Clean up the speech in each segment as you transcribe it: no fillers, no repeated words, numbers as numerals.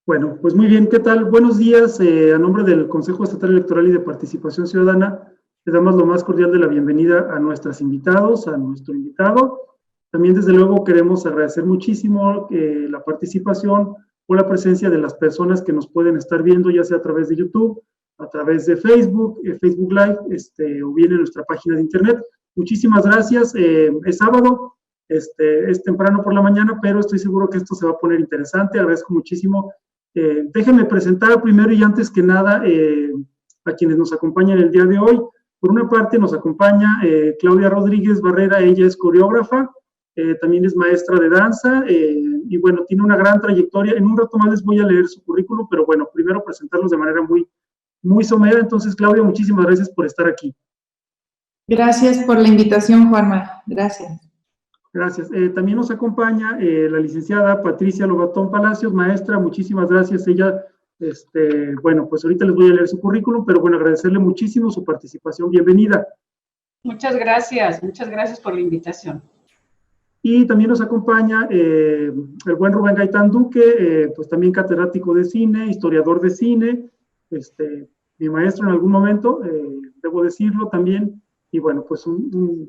Bueno, pues muy bien, ¿qué tal? Buenos días, a nombre del Consejo Estatal Electoral y de Participación Ciudadana, les damos lo más cordial de la bienvenida a nuestros invitados, a nuestro invitado. También, desde luego, queremos agradecer muchísimo la participación o la presencia de las personas que nos pueden estar viendo, ya sea a través de YouTube, a través de Facebook, Facebook Live, o bien en nuestra página de Internet. Muchísimas gracias. Es sábado, es temprano por la mañana, pero estoy seguro que esto se va a poner interesante. Agradezco muchísimo. Déjenme presentar primero y antes que nada a quienes nos acompañan el día de hoy. Por una parte nos acompaña Claudia Rodríguez Barrera, ella es coreógrafa, también es maestra de danza y bueno, tiene una gran trayectoria. En un rato más les voy a leer su currículum, pero bueno, primero presentarlos de manera muy somera. Entonces, Claudia, muchísimas gracias por estar aquí. Gracias por la invitación, Juanma. Gracias. Gracias. También nos acompaña la licenciada Patricia Lobatón Palacios, maestra, muchísimas gracias. Ella, bueno, pues ahorita les voy a leer su currículum, pero bueno, agradecerle muchísimo su participación. Bienvenida. Muchas gracias por la invitación. Y también nos acompaña el buen Rubén Gaitán Duque, pues también catedrático de cine, historiador de cine, mi maestro en algún momento, debo decirlo también. Y bueno, pues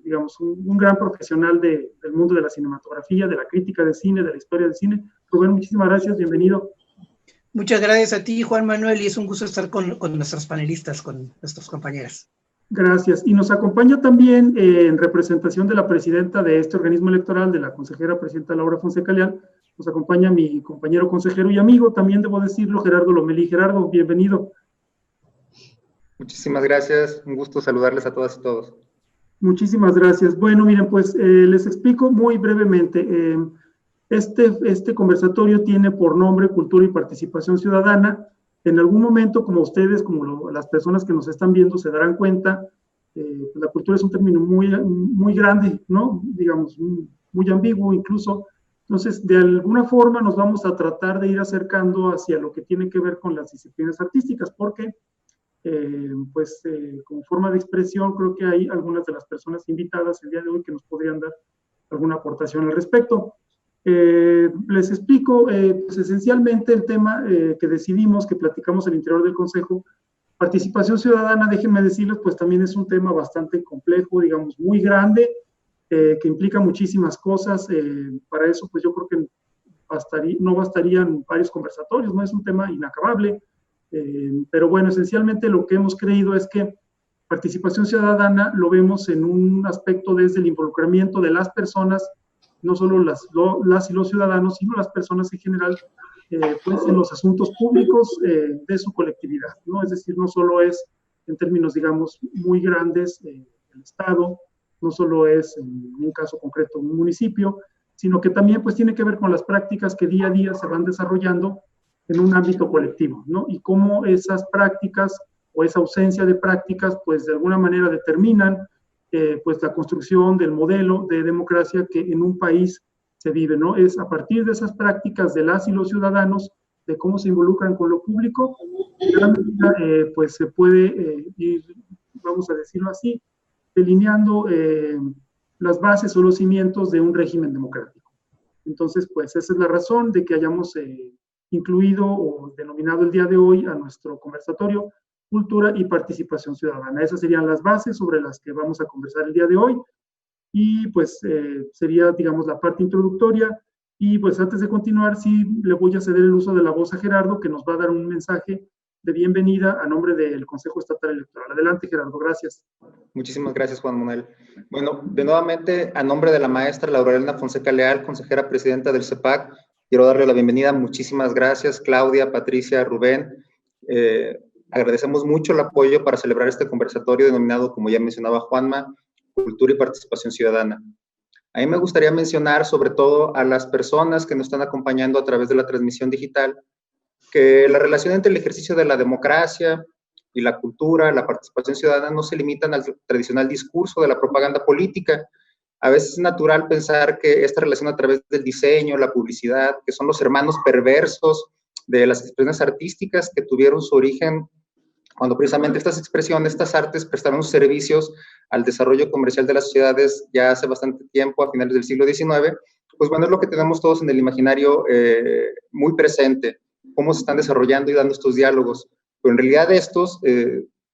digamos, un gran profesional del mundo de la cinematografía, de la crítica de cine, de la historia del cine. Rubén, muchísimas gracias, bienvenido. Muchas gracias a ti, Juan Manuel, y es un gusto estar con nuestros panelistas, con nuestros compañeras. Gracias. Y nos acompaña también en representación de la presidenta de este organismo electoral, de la consejera presidenta Laura Fonseca Leal, nos acompaña mi compañero consejero y amigo, también debo decirlo, Gerardo Lomelí. Gerardo, bienvenido. Muchísimas gracias, un gusto saludarles a todas y todos. Muchísimas gracias. Bueno, miren, pues les explico muy brevemente. Este conversatorio tiene por nombre Cultura y Participación Ciudadana. En algún momento, como ustedes, las personas que nos están viendo se darán cuenta, la cultura es un término muy grande, ¿no? Digamos, muy ambiguo incluso. Entonces, de alguna forma nos vamos a tratar de ir acercando hacia lo que tiene que ver con las disciplinas artísticas, porque como forma de expresión, creo que hay algunas de las personas invitadas el día de hoy que nos podrían dar alguna aportación al respecto. Les explico, pues esencialmente el tema que decidimos, que platicamos al interior del Consejo, participación ciudadana, déjenme decirles, pues también es un tema bastante complejo, digamos, muy grande, que implica muchísimas cosas. Para eso, pues yo creo que no bastarían varios conversatorios, no es un tema inacabable. Pero bueno, esencialmente lo que hemos creído es que participación ciudadana lo vemos en un aspecto desde el involucramiento de las personas, no solo las y los ciudadanos, sino las personas en general, pues en los asuntos públicos de su colectividad, ¿no? Es decir, no solo es en términos, digamos, muy grandes el Estado, no solo es en un caso concreto un municipio, sino que también pues tiene que ver con las prácticas que día a día se van desarrollando en un ámbito colectivo, ¿no? Y cómo esas prácticas o esa ausencia de prácticas, pues de alguna manera determinan pues la construcción del modelo de democracia que en un país se vive, ¿no? Es a partir de esas prácticas de las y los ciudadanos, de cómo se involucran con lo público, en gran medida, pues se puede ir, vamos a decirlo así, delineando las bases o los cimientos de un régimen democrático. Entonces, pues esa es la razón de que hayamos incluido o denominado el día de hoy a nuestro conversatorio Cultura y Participación Ciudadana. Esas serían las bases sobre las que vamos a conversar el día de hoy y pues sería, digamos, la parte introductoria. Y pues antes de continuar, sí le voy a ceder el uso de la voz a Gerardo, que nos va a dar un mensaje de bienvenida a nombre del Consejo Estatal Electoral. Adelante, Gerardo, gracias. Muchísimas gracias, Juan Manuel. Bueno, de nuevamente, a nombre de la maestra Laura Elena Fonseca Leal, consejera presidenta del CEPAC, quiero darle la bienvenida. Muchísimas gracias, Claudia, Patricia, Rubén. Agradecemos mucho el apoyo para celebrar este conversatorio denominado, como ya mencionaba Juanma, Cultura y Participación Ciudadana. A mí me gustaría mencionar sobre todo a las personas que nos están acompañando a través de la transmisión digital, que la relación entre el ejercicio de la democracia y la cultura, la participación ciudadana, no se limitan al tradicional discurso de la propaganda política. A veces es natural pensar que esta relación a través del diseño, la publicidad, que son los hermanos perversos de las expresiones artísticas que tuvieron su origen cuando precisamente estas expresiones, estas artes prestaron servicios al desarrollo comercial de las sociedades ya hace bastante tiempo, a finales del siglo XIX, pues bueno, es lo que tenemos todos en el imaginario muy presente. cómo se están desarrollando y dando estos diálogos, pero en realidad estos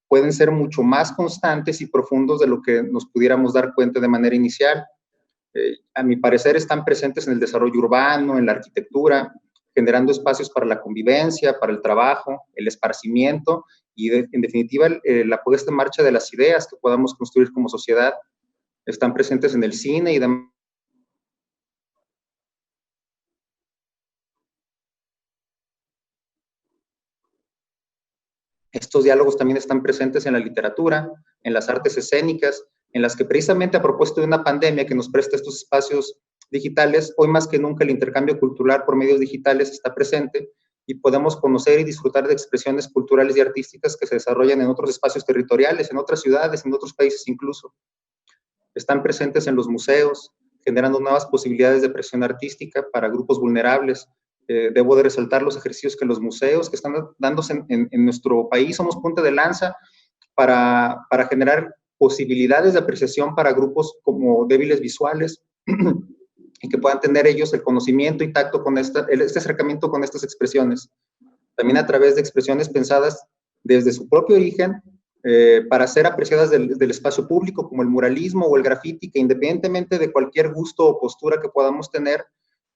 pueden ser mucho más constantes y profundos de lo que nos pudiéramos dar cuenta de manera inicial. A mi parecer están presentes en el desarrollo urbano, en la arquitectura, generando espacios para la convivencia, para el trabajo, el esparcimiento y en definitiva la puesta en marcha de las ideas que podamos construir como sociedad. Están presentes en el cine y demás. Estos diálogos también están presentes en la literatura, en las artes escénicas, en las que precisamente a propósito de una pandemia que nos presta estos espacios digitales, hoy más que nunca el intercambio cultural por medios digitales está presente y podemos conocer y disfrutar de expresiones culturales y artísticas que se desarrollan en otros espacios territoriales, en otras ciudades, en otros países incluso. Están presentes en los museos, generando nuevas posibilidades de expresión artística para grupos vulnerables. Debo de resaltar los ejercicios que los museos que están dándose en nuestro país, somos punta de lanza para generar posibilidades de apreciación para grupos como débiles visuales y que puedan tener ellos el conocimiento y tacto con este acercamiento con estas expresiones. También a través de expresiones pensadas desde su propio origen para ser apreciadas del espacio público, como el muralismo o el grafiti, que independientemente de cualquier gusto o postura que podamos tener,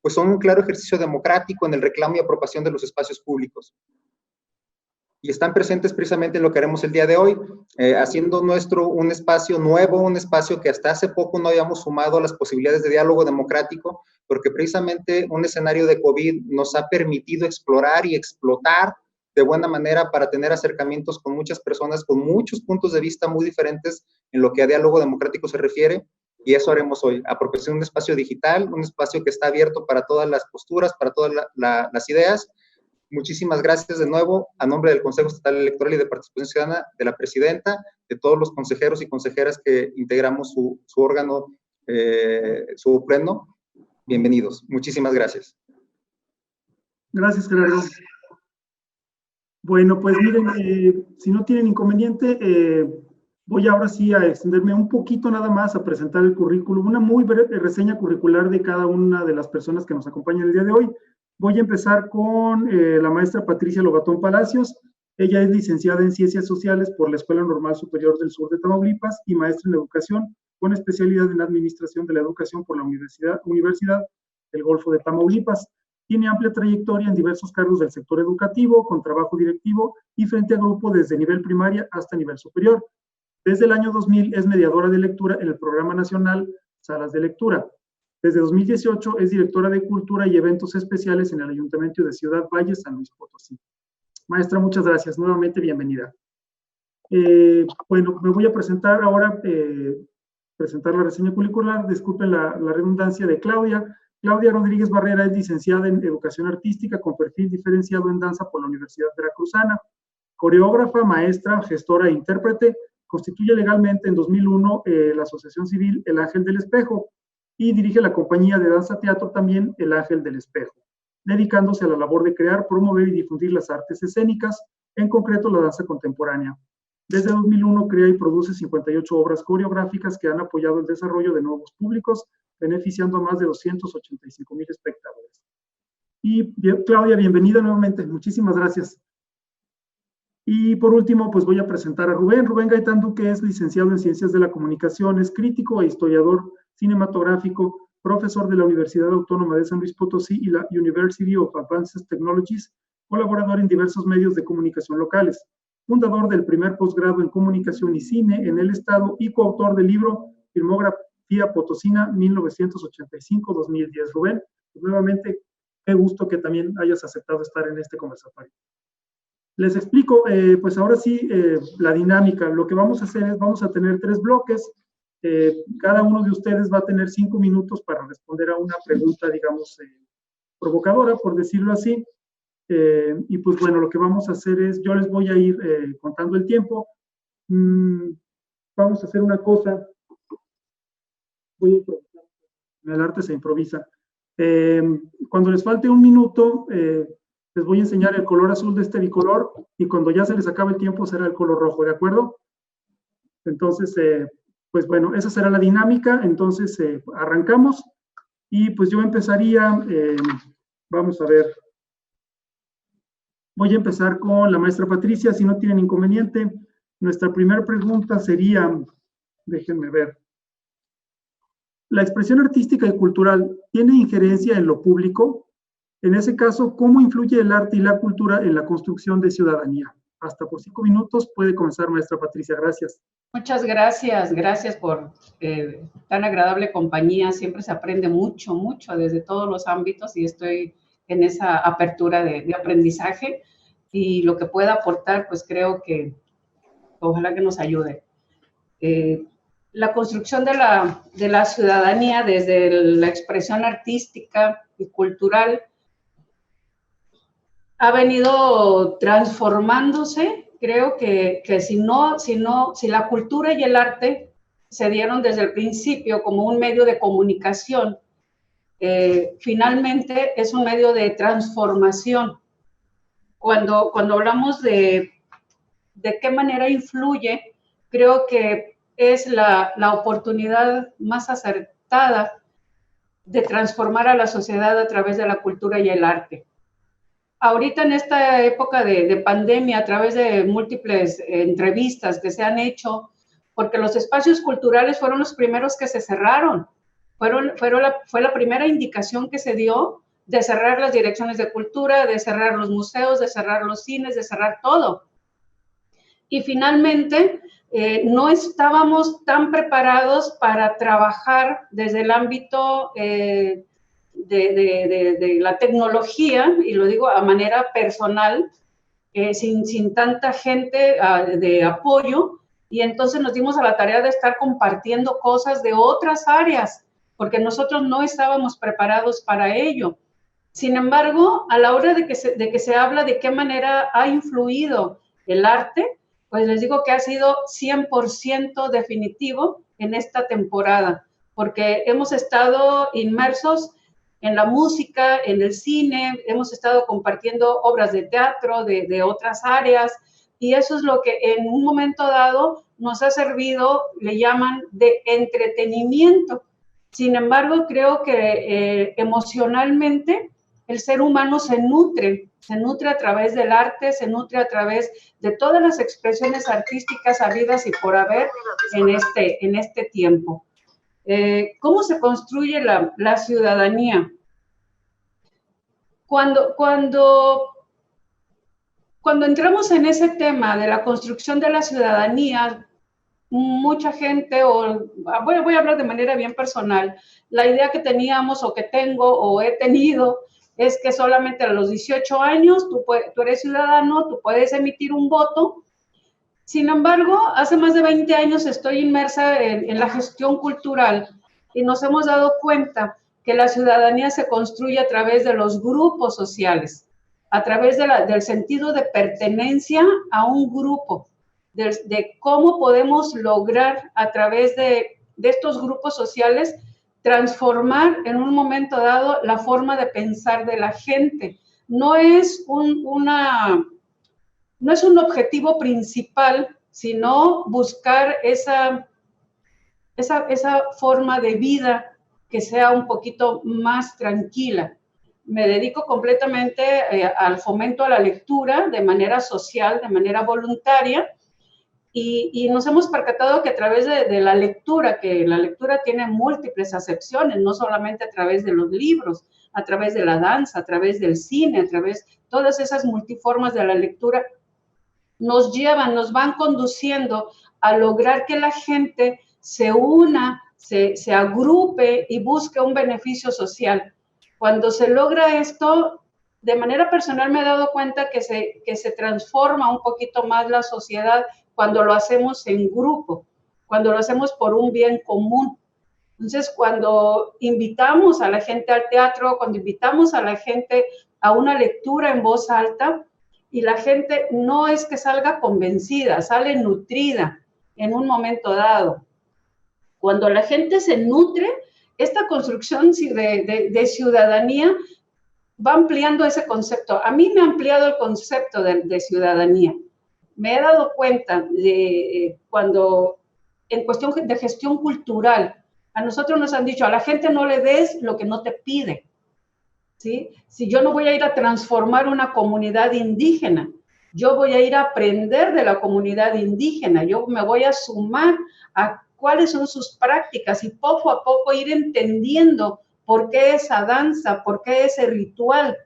pues son un claro ejercicio democrático en el reclamo y apropiación de los espacios públicos. Y están presentes precisamente en lo que haremos el día de hoy, haciendo nuestro un espacio nuevo, un espacio que hasta hace poco no habíamos sumado a las posibilidades de diálogo democrático, porque precisamente un escenario de COVID nos ha permitido explorar y explotar de buena manera para tener acercamientos con muchas personas, con muchos puntos de vista muy diferentes en lo que a diálogo democrático se refiere, y eso haremos hoy, apropiación de un espacio digital, un espacio que está abierto para todas las posturas, para todas las ideas. Muchísimas gracias de nuevo, a nombre del Consejo Estatal Electoral y de Participación Ciudadana, de la Presidenta, de todos los consejeros y consejeras que integramos su órgano, su pleno. Bienvenidos. Muchísimas gracias. Gracias, Gerardo. Bueno, pues miren, si no tienen inconveniente, voy ahora sí a extenderme un poquito nada más a presentar el currículum, una muy breve reseña curricular de cada una de las personas que nos acompañan el día de hoy. Voy a empezar con la maestra Patricia Lobatón Palacios. Ella es licenciada en Ciencias Sociales por la Escuela Normal Superior del Sur de Tamaulipas y maestra en Educación con especialidad en Administración de la Educación por la Universidad del Golfo de Tamaulipas. Tiene amplia trayectoria en diversos cargos del sector educativo, con trabajo directivo y frente a grupo desde nivel primaria hasta nivel superior. Desde el año 2000 es mediadora de lectura en el Programa Nacional Salas de Lectura. Desde 2018 es directora de Cultura y Eventos Especiales en el Ayuntamiento de Ciudad Valle, San Luis Potosí. Maestra, muchas gracias. Nuevamente, bienvenida. Bueno, me voy a presentar ahora, presentar la reseña curricular. Disculpen la redundancia de Claudia. Claudia Rodríguez Barrera es licenciada en Educación Artística con perfil diferenciado en danza por la Universidad Veracruzana. Coreógrafa, maestra, gestora e intérprete. Constituye legalmente en 2001 la Asociación Civil El Ángel del Espejo y dirige la compañía de danza teatro también El Ángel del Espejo, dedicándose a la labor de crear, promover y difundir las artes escénicas, en concreto la danza contemporánea. Desde 2001 crea y produce 58 obras coreográficas que han apoyado el desarrollo de nuevos públicos, beneficiando a más de 285,000 espectadores. Y Claudia, bienvenida nuevamente, muchísimas gracias. Y por último, pues voy a presentar a Rubén Gaitán Duque, es licenciado en Ciencias de la Comunicación, es crítico e historiador cinematográfico, profesor de la Universidad Autónoma de San Luis Potosí y la University of Advanced Technologies, colaborador en diversos medios de comunicación locales, fundador del primer posgrado en Comunicación y Cine en el Estado y coautor del libro Filmografía Potosina 1985-2010. Rubén, pues nuevamente, qué gusto que también hayas aceptado estar en este conversatorio. Les explico, pues ahora sí, la dinámica. Lo que vamos a hacer es, vamos a tener 3 bloques. Cada uno de ustedes va a tener 5 minutos para responder a una pregunta, digamos, provocadora, por decirlo así. Y pues bueno, lo que vamos a hacer es, yo les voy a ir contando el tiempo. Vamos a hacer una cosa. Voy a improvisar. En el arte se improvisa. Cuando les falte 1 minuto, les voy a enseñar el color azul de este bicolor y cuando ya se les acabe el tiempo será el color rojo, ¿de acuerdo? Entonces, pues bueno, esa será la dinámica. Entonces, arrancamos y pues yo empezaría, vamos a ver, Voy a empezar con la maestra Patricia, si no tienen inconveniente. Nuestra primera pregunta sería, déjenme ver, ¿la expresión artística y cultural tiene injerencia en lo público? En ese caso, ¿cómo influye el arte y la cultura en la construcción de ciudadanía? Hasta por 5 minutos puede comenzar, maestra Patricia. Gracias. Muchas gracias, gracias por tan agradable compañía. Siempre se aprende mucho, mucho desde todos los ámbitos y estoy en esa apertura de aprendizaje y lo que pueda aportar, pues creo que ojalá que nos ayude. La construcción de la ciudadanía desde la expresión artística y cultural ha venido transformándose. Creo que si la cultura y el arte se dieron desde el principio como un medio de comunicación, finalmente es un medio de transformación. Cuando hablamos de qué manera influye, creo que es la oportunidad más acertada de transformar a la sociedad a través de la cultura y el arte. Ahorita en esta época de pandemia, a través de múltiples entrevistas que se han hecho, porque los espacios culturales fueron los primeros que se cerraron, fue la primera indicación que se dio de cerrar las direcciones de cultura, de cerrar los museos, de cerrar los cines, de cerrar todo. Y finalmente, no estábamos tan preparados para trabajar desde el ámbito de la tecnología, y lo digo a manera personal, sin tanta gente de apoyo, y entonces nos dimos a la tarea de estar compartiendo cosas de otras áreas, porque nosotros no estábamos preparados para ello. Sin embargo, a la hora de que se habla de qué manera ha influido el arte, pues les digo que ha sido 100% definitivo en esta temporada, porque hemos estado inmersos en la música, en el cine, hemos estado compartiendo obras de teatro de otras áreas, y eso es lo que en un momento dado nos ha servido, le llaman de entretenimiento. Sin embargo, creo que emocionalmente el ser humano se nutre a través del arte, se nutre a través de todas las expresiones artísticas habidas y por haber en este tiempo. ¿Cómo se construye la ciudadanía? Cuando entramos en ese tema de la construcción de la ciudadanía, mucha gente, voy a hablar de manera bien personal, la idea que teníamos o que tengo o he tenido es que solamente a los 18 años tú eres ciudadano, tú puedes emitir un voto. Sin embargo, hace más de 20 años estoy inmersa en la gestión cultural y nos hemos dado cuenta que la ciudadanía se construye a través de los grupos sociales, a través del sentido de pertenencia a un grupo, de cómo podemos lograr a través de estos grupos sociales transformar en un momento dado la forma de pensar de la gente. No es un objetivo principal, sino buscar esa forma de vida que sea un poquito más tranquila. Me dedico completamente al fomento a la lectura de manera social, de manera voluntaria, y nos hemos percatado que a través de la lectura, que la lectura tiene múltiples acepciones, no solamente a través de los libros, a través de la danza, a través del cine, a través de todas esas multiformas de la lectura, nos van conduciendo a lograr que la gente se una, se agrupe y busque un beneficio social. Cuando se logra esto, de manera personal me he dado cuenta que se transforma un poquito más la sociedad cuando lo hacemos en grupo, cuando lo hacemos por un bien común. Entonces, cuando invitamos a la gente al teatro, cuando invitamos a la gente a una lectura en voz alta, y la gente no es que salga convencida, sale nutrida en un momento dado. Cuando la gente se nutre, esta construcción de ciudadanía va ampliando ese concepto. A mí me ha ampliado el concepto de ciudadanía. Me he dado cuenta de cuando, en cuestión de gestión cultural, a nosotros nos han dicho, a la gente no le des lo que no te pide. ¿sí? Si yo no voy a ir a transformar una comunidad indígena, yo voy a ir a aprender de la comunidad indígena, yo me voy a sumar a cuáles son sus prácticas y poco a poco ir entendiendo por qué esa danza, por qué ese ritual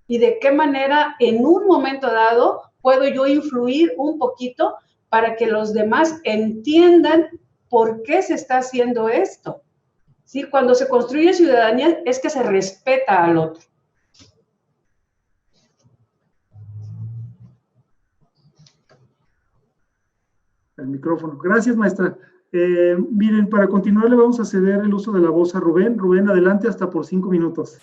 y de qué manera en un momento dado puedo yo influir un poquito para que los demás entiendan por qué se está haciendo esto. ¿Sí? Cuando se construye ciudadanía es que se respeta al otro. El micrófono. Gracias, maestra. Miren, para continuar le vamos a ceder el uso de la voz a Rubén. Rubén, adelante hasta por 5 minutos.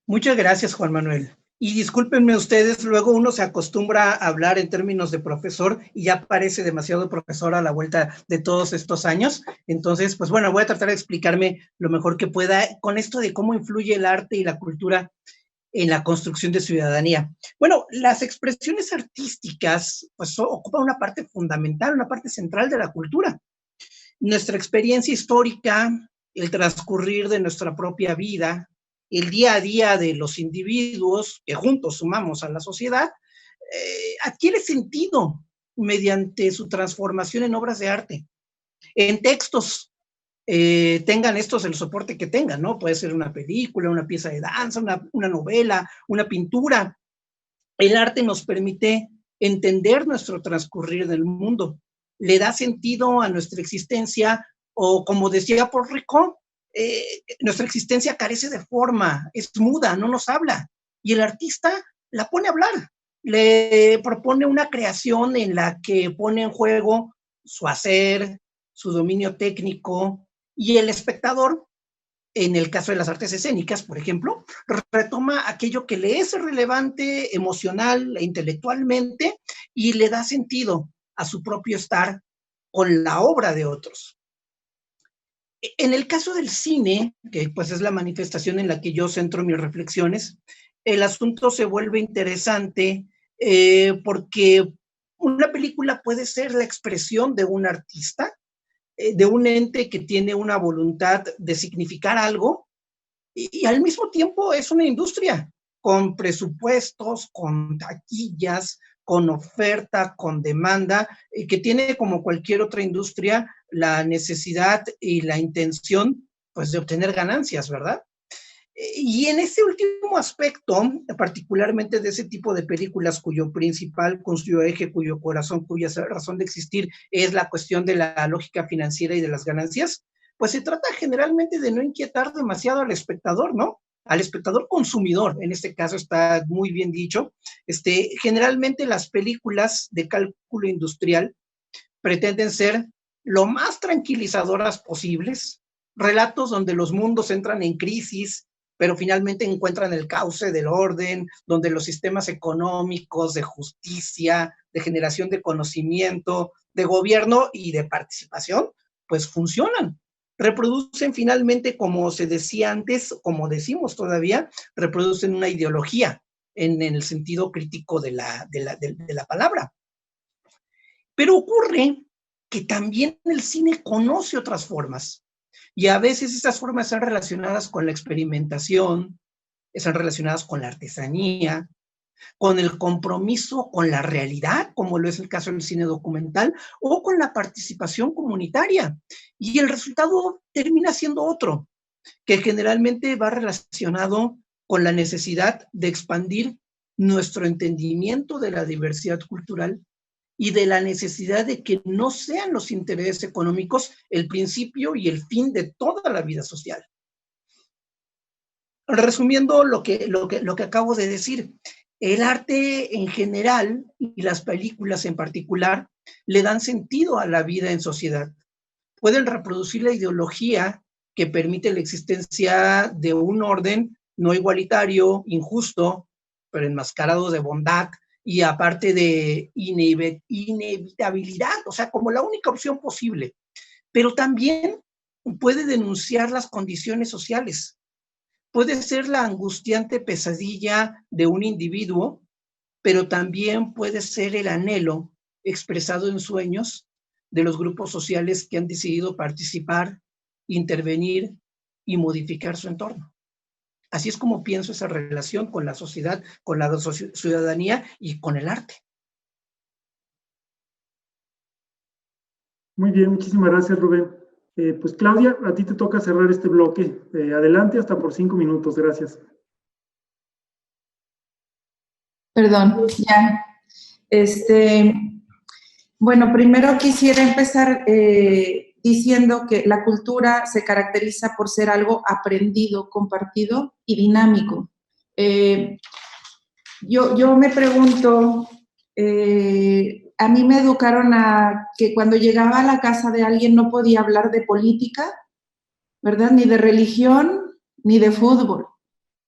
Muchas gracias, Juan Manuel. Y discúlpenme ustedes, luego uno se acostumbra a hablar en términos de profesor y ya parece demasiado profesor a la vuelta de todos estos años. Entonces, pues bueno, voy a tratar de explicarme lo mejor que pueda con esto de cómo influye el arte y la cultura en la construcción de ciudadanía. Bueno, las expresiones artísticas pues ocupan una parte fundamental, una parte central de la cultura. Nuestra experiencia histórica, el transcurrir de nuestra propia vida, el día a día de los individuos que juntos sumamos a la sociedad, adquiere sentido mediante su transformación en obras de arte, en textos, tengan estos el soporte que tengan, ¿no? Puede ser una película, una pieza de danza, una novela, una pintura. El arte nos permite entender nuestro transcurrir del mundo, le da sentido a nuestra existencia, o como decía Paul Ricoeur, nuestra existencia carece de forma, es muda, no nos habla, y el artista la pone a hablar, le propone una creación en la que pone en juego su hacer, su dominio técnico, y el espectador, en el caso de las artes escénicas, por ejemplo, retoma aquello que le es relevante emocional e intelectualmente y le da sentido a su propio estar con la obra de otros. En el caso del cine, que pues es la manifestación en la que yo centro mis reflexiones, el asunto se vuelve interesante porque una película puede ser la expresión de un artista, de un ente que tiene una voluntad de significar algo y al mismo tiempo es una industria con presupuestos, con taquillas, con oferta, con demanda, que tiene como cualquier otra industria la necesidad y la intención pues de obtener ganancias, ¿verdad? Y en ese último aspecto, particularmente de ese tipo de películas cuyo principal, cuyo eje, cuyo corazón, cuya razón de existir es la cuestión de la lógica financiera y de las ganancias, pues se trata generalmente de no inquietar demasiado al espectador, ¿no? Al espectador consumidor, en este caso está muy bien dicho. Generalmente las películas de cálculo industrial pretenden ser lo más tranquilizadoras posibles, relatos donde los mundos entran en crisis, pero finalmente encuentran el cauce del orden, donde los sistemas económicos, de justicia, de generación de conocimiento, de gobierno y de participación, pues funcionan. Reproducen finalmente, como se decía antes, como decimos todavía, reproducen una ideología en el sentido crítico de la palabra. Pero ocurre que también el cine conoce otras formas. Y a veces esas formas están relacionadas con la experimentación, están relacionadas con la artesanía, con el compromiso con la realidad, como lo es el caso del cine documental, o con la participación comunitaria. Y el resultado termina siendo otro, que generalmente va relacionado con la necesidad de expandir nuestro entendimiento de la diversidad cultural y de la necesidad de que no sean los intereses económicos el principio y el fin de toda la vida social. Resumiendo lo que acabo de decir, el arte en general y las películas en particular le dan sentido a la vida en sociedad. Pueden reproducir la ideología que permite la existencia de un orden no igualitario, injusto, pero enmascarado de bondad, y aparte de inevitabilidad, o sea, como la única opción posible. Pero también puede denunciar las condiciones sociales. Puede ser la angustiante pesadilla de un individuo, pero también puede ser el anhelo expresado en sueños de los grupos sociales que han decidido participar, intervenir y modificar su entorno. Así es como pienso esa relación con la sociedad, con la ciudadanía y con el arte. Muy bien, muchísimas gracias, Rubén. Pues Claudia, a ti te toca cerrar este bloque. Adelante, hasta por 5 minutos. Gracias. Perdón, ya. Bueno, primero quisiera empezar diciendo que la cultura se caracteriza por ser algo aprendido, compartido y dinámico. Yo me pregunto, a mí me educaron a que cuando llegaba a la casa de alguien no podía hablar de política, ¿verdad? Ni de religión, ni de fútbol,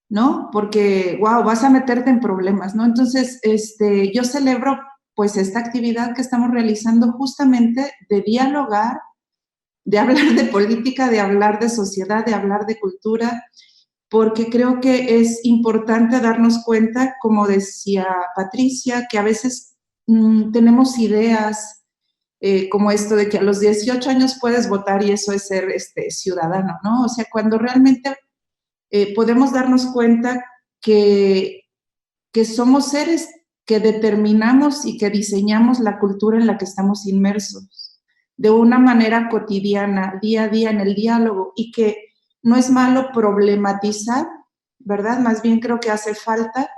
¿no? Porque, wow, vas a meterte en problemas, ¿no? Entonces, yo celebro, pues, esta actividad que estamos realizando justamente de dialogar, de hablar de política, de hablar de sociedad, de hablar de cultura, porque creo que es importante darnos cuenta, como decía Patricia, que a veces tenemos ideas como esto de que a los 18 años puedes votar y eso es ser ciudadano, ¿no? O sea, cuando realmente podemos darnos cuenta que somos seres que determinamos y que diseñamos la cultura en la que estamos inmersos de una manera cotidiana, día a día, en el diálogo, y que no es malo problematizar, ¿verdad? Más bien creo que hace falta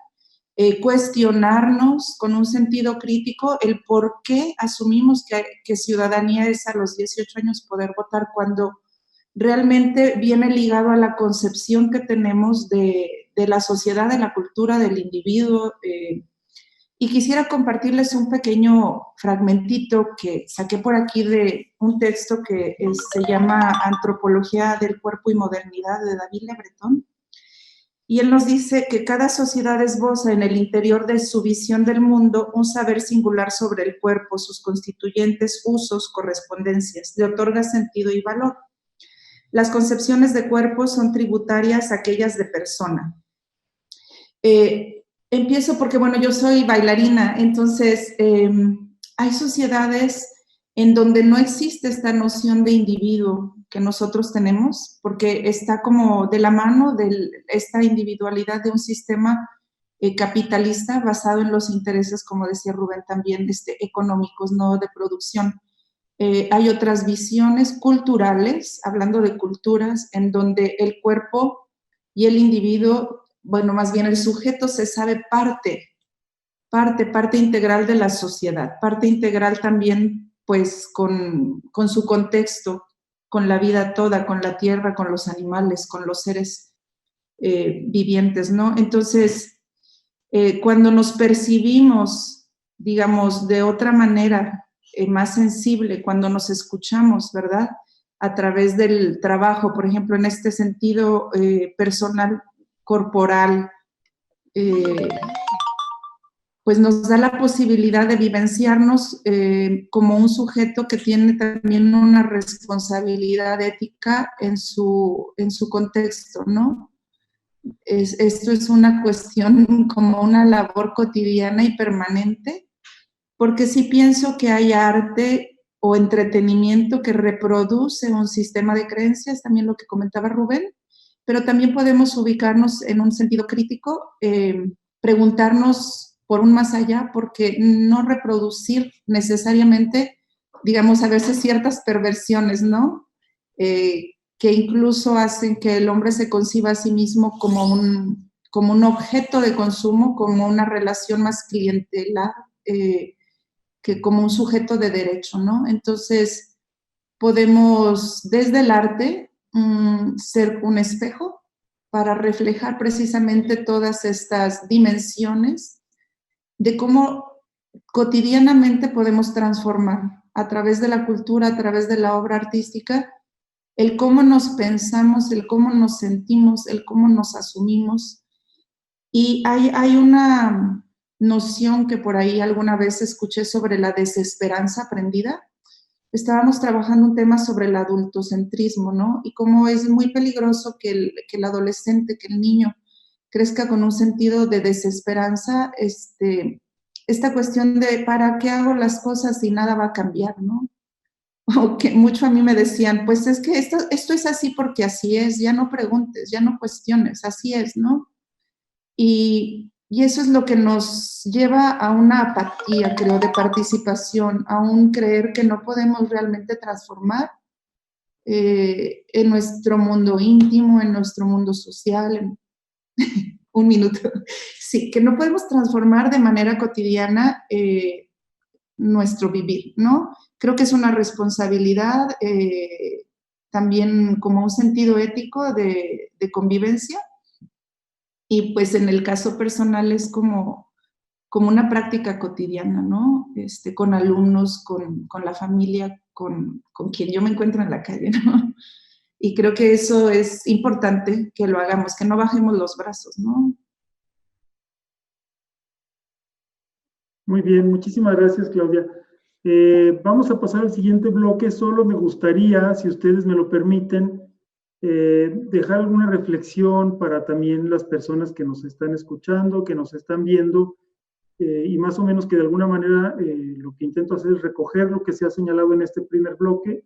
cuestionarnos con un sentido crítico el por qué asumimos que ciudadanía es a los 18 años poder votar, cuando realmente viene ligado a la concepción que tenemos de la sociedad, de la cultura, del individuo. Y quisiera compartirles un pequeño fragmentito que saqué por aquí de un texto que se llama Antropología del Cuerpo y Modernidad, de David Le Breton. Y él nos dice que cada sociedad esboza en el interior de su visión del mundo un saber singular sobre el cuerpo, sus constituyentes, usos, correspondencias, le otorga sentido y valor. Las concepciones de cuerpo son tributarias a aquellas de persona. Empiezo porque, bueno, yo soy bailarina, entonces hay sociedades en donde no existe esta noción de individuo que nosotros tenemos, porque está como de la mano de esta individualidad de un sistema capitalista basado en los intereses, como decía Rubén también, económicos, no de producción. Hay otras visiones culturales, hablando de culturas, en donde el cuerpo y el individuo, bueno, más bien el sujeto se sabe parte integral de la sociedad, parte integral también, pues, con su contexto, con la vida toda, con la tierra, con los animales, con los seres vivientes, ¿no? Entonces, cuando nos percibimos, digamos, de otra manera, más sensible, cuando nos escuchamos, ¿verdad? A través del trabajo, por ejemplo, en este sentido personal, corporal, pues nos da la posibilidad de vivenciarnos como un sujeto que tiene también una responsabilidad ética en su contexto, ¿no? Esto es una cuestión como una labor cotidiana y permanente, porque sí pienso que hay arte o entretenimiento que reproduce un sistema de creencias, también lo que comentaba Rubén, pero también podemos ubicarnos en un sentido crítico, preguntarnos por un más allá, porque no reproducir necesariamente, digamos, a veces ciertas perversiones, ¿no? Que incluso hacen que el hombre se conciba a sí mismo como un objeto de consumo, como una relación más clientelar, que como un sujeto de derecho, ¿no? Entonces, podemos desde el arte ser un espejo para reflejar precisamente todas estas dimensiones de cómo cotidianamente podemos transformar a través de la cultura, a través de la obra artística, el cómo nos pensamos, el cómo nos sentimos, el cómo nos asumimos. Y hay una noción que por ahí alguna vez escuché sobre la desesperanza aprendida. Estábamos trabajando un tema sobre el adultocentrismo, ¿no? Y cómo es muy peligroso que el adolescente, que el niño crezca con un sentido de desesperanza, esta cuestión de ¿para qué hago las cosas si nada va a cambiar, ¿no? o que mucho a mí me decían, pues es que esto es así porque así es, ya no preguntes, ya no cuestiones, así es, ¿no? Y eso es lo que nos lleva a una apatía, creo, de participación, a un creer que no podemos realmente transformar en nuestro mundo íntimo, en nuestro mundo social. Un minuto. Sí, que no podemos transformar de manera cotidiana nuestro vivir, ¿no? Creo que es una responsabilidad, también como un sentido ético de convivencia, y pues en el caso personal es como una práctica cotidiana, ¿no? Con alumnos, con la familia, con quien yo me encuentro en la calle, ¿no? Y creo que eso es importante que lo hagamos, que no bajemos los brazos, ¿no? Muy bien, muchísimas gracias, Claudia. Vamos a pasar al siguiente bloque. Solo me gustaría, si ustedes me lo permiten, dejar alguna reflexión para también las personas que nos están escuchando, que nos están viendo, y más o menos que de alguna manera lo que intento hacer es recoger lo que se ha señalado en este primer bloque,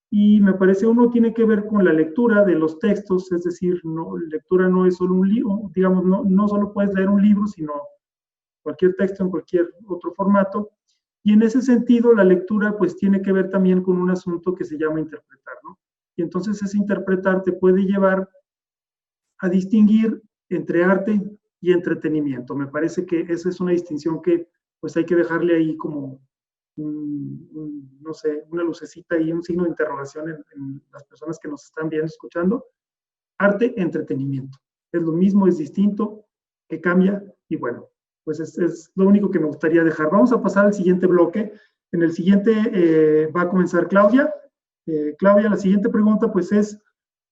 y me parece uno tiene que ver con la lectura de los textos, es decir, lectura no es solo un libro, digamos, no solo puedes leer un libro, sino cualquier texto en cualquier otro formato, y en ese sentido la lectura pues tiene que ver también con un asunto que se llama interpretar, ¿no? Y entonces ese interpretar te puede llevar a distinguir entre arte y entretenimiento. Me parece que esa es una distinción que pues hay que dejarle ahí como, no sé, una lucecita y un signo de interrogación en las personas que nos están viendo, escuchando. Arte, entretenimiento. Es lo mismo, es distinto, que cambia, y bueno, pues es lo único que me gustaría dejar. Vamos a pasar al siguiente bloque. En el siguiente va a comenzar Claudia. Claudia, la siguiente pregunta pues ¿es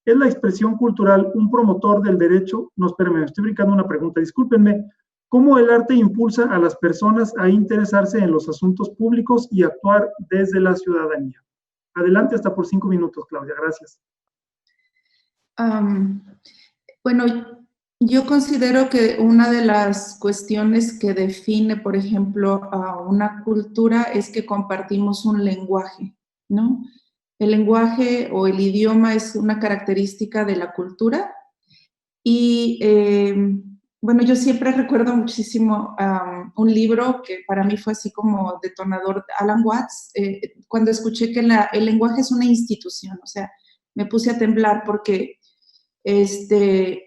la expresión cultural un promotor del derecho? No, espérenme, me estoy brincando una pregunta, discúlpenme. ¿Cómo el arte impulsa a las personas a interesarse en los asuntos públicos y actuar desde la ciudadanía? Adelante, hasta por 5 minutos, Claudia, gracias. Bueno, yo considero que una de las cuestiones que define, por ejemplo, a una cultura es que compartimos un lenguaje, ¿no? El lenguaje o el idioma es una característica de la cultura y, bueno, yo siempre recuerdo muchísimo un libro que para mí fue así como detonador, Alan Watts, cuando escuché que el lenguaje es una institución, o sea, me puse a temblar porque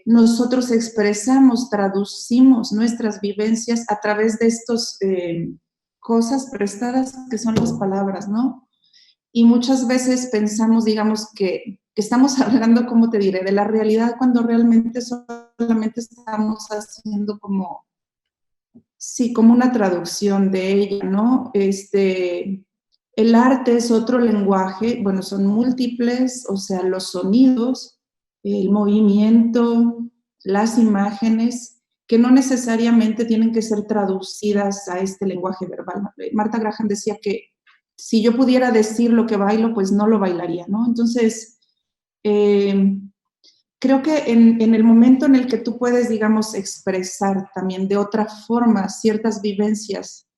nosotros expresamos, traducimos nuestras vivencias a través de estas cosas prestadas que son las palabras, ¿no? Y muchas veces pensamos, digamos, que estamos hablando, ¿cómo te diré?, de la realidad cuando realmente solamente estamos haciendo como, sí, como una traducción de ella, ¿no? El arte es otro lenguaje, bueno, son múltiples, o sea, los sonidos, el movimiento, las imágenes, que no necesariamente tienen que ser traducidas a este lenguaje verbal. Martha Graham decía que si yo pudiera decir lo que bailo, pues no lo bailaría, ¿no? Entonces, creo que en el momento en el que tú puedes, digamos, expresar también de otra forma ciertas vivencias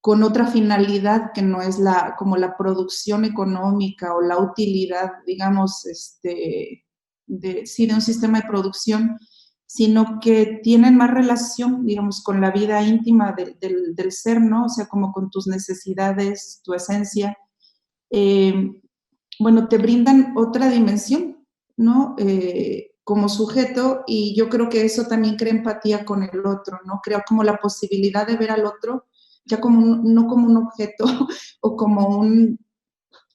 con otra finalidad que no es como la producción económica o la utilidad, digamos, de un sistema de producción, sino que tienen más relación, digamos, con la vida íntima del ser, ¿no? O sea, como con tus necesidades, tu esencia. Bueno, te brindan otra dimensión, ¿no? Como sujeto, y yo creo que eso también crea empatía con el otro, ¿no? Crea como la posibilidad de ver al otro ya como no como un objeto o como un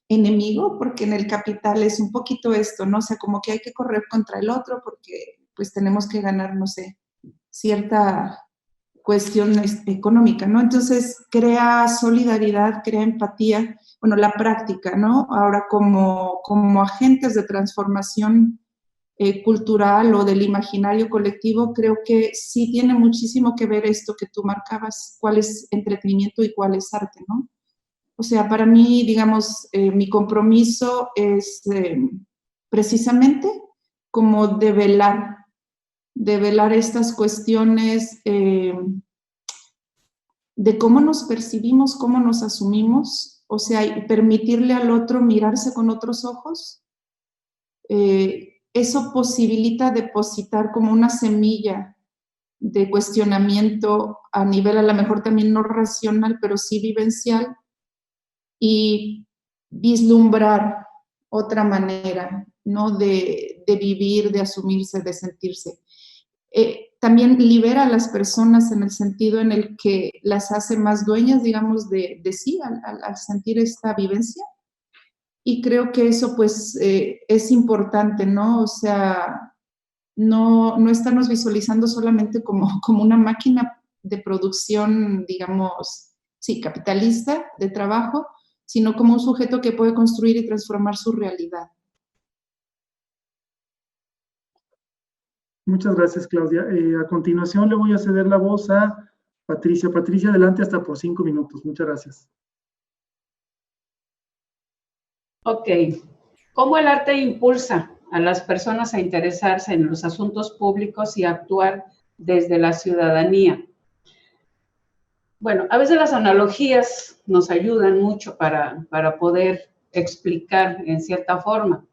enemigo, porque en el capital es un poquito esto, ¿no? O sea, como que hay que correr contra el otro porque pues tenemos que ganar, no sé, cierta cuestión económica, ¿no? Entonces crea solidaridad, crea empatía, bueno, la práctica, ¿no? Ahora como agentes de transformación cultural o del imaginario colectivo, creo que sí tiene muchísimo que ver esto que tú marcabas, cuál es entretenimiento y cuál es arte, ¿no? O sea, para mí, digamos, mi compromiso es precisamente como develar estas cuestiones de cómo nos percibimos, cómo nos asumimos, o sea, y permitirle al otro mirarse con otros ojos, eso posibilita depositar como una semilla de cuestionamiento a nivel a lo mejor también no racional, pero sí vivencial, y vislumbrar otra manera, ¿no? De vivir, de asumirse, de sentirse. También libera a las personas en el sentido en el que las hace más dueñas, digamos, de sí, al sentir esta vivencia. Y creo que eso, pues, es importante, ¿no? O sea, no estarnos visualizando solamente como una máquina de producción, digamos, sí, capitalista, de trabajo, sino como un sujeto que puede construir y transformar su realidad. Muchas gracias, Claudia. A continuación le voy a ceder la voz a Patricia. Patricia, adelante hasta por 5 minutos. Muchas gracias. Ok. ¿Cómo el arte impulsa a las personas a interesarse en los asuntos públicos y actuar desde la ciudadanía? Bueno, a veces las analogías nos ayudan mucho para poder explicar en cierta forma.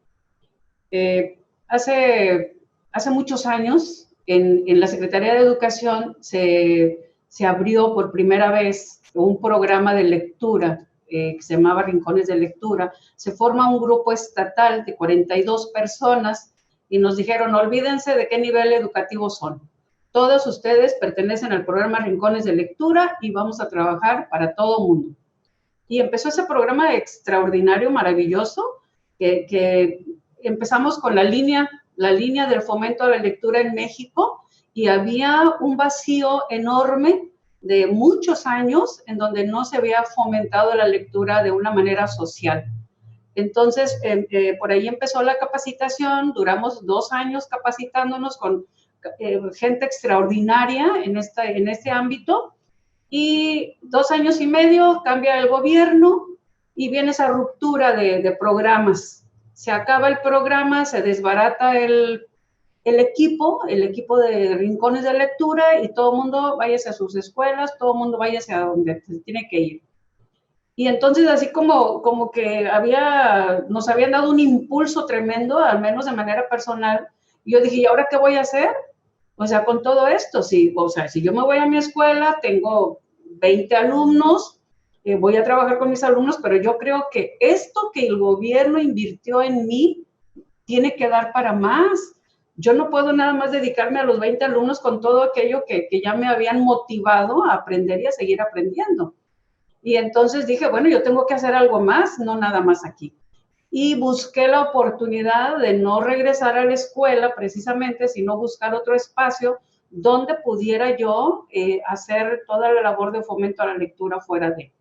Hace muchos años, en la Secretaría de Educación se abrió por primera vez un programa de lectura que se llamaba Rincones de Lectura. Se forma un grupo estatal de 42 personas y nos dijeron, olvídense de qué nivel educativo son. Todos ustedes pertenecen al programa Rincones de Lectura y vamos a trabajar para todo mundo. Y empezó ese programa extraordinario, maravilloso, que empezamos con la línea del fomento a la lectura en México, y había un vacío enorme de muchos años en donde no se había fomentado la lectura de una manera social. Entonces, por ahí empezó la capacitación, duramos 2 años capacitándonos con gente extraordinaria en este ámbito, y 2 años y medio cambia el gobierno y viene esa ruptura de programas. Se acaba el programa, se desbarata el equipo de Rincones de Lectura, y todo el mundo váyase a sus escuelas, todo el mundo váyase a donde se tiene que ir. Y entonces así como que nos habían dado un impulso tremendo, al menos de manera personal. Y yo dije, ¿y ahora qué voy a hacer? O sea, con todo esto, si yo me voy a mi escuela, tengo 20 alumnos, voy a trabajar con mis alumnos, pero yo creo que esto que el gobierno invirtió en mí tiene que dar para más. Yo no puedo nada más dedicarme a los 20 alumnos con todo aquello que ya me habían motivado a aprender y a seguir aprendiendo. Y entonces dije, bueno, yo tengo que hacer algo más, no nada más aquí. Y busqué la oportunidad de no regresar a la escuela precisamente, sino buscar otro espacio donde pudiera yo hacer toda la labor de fomento a la lectura fuera de.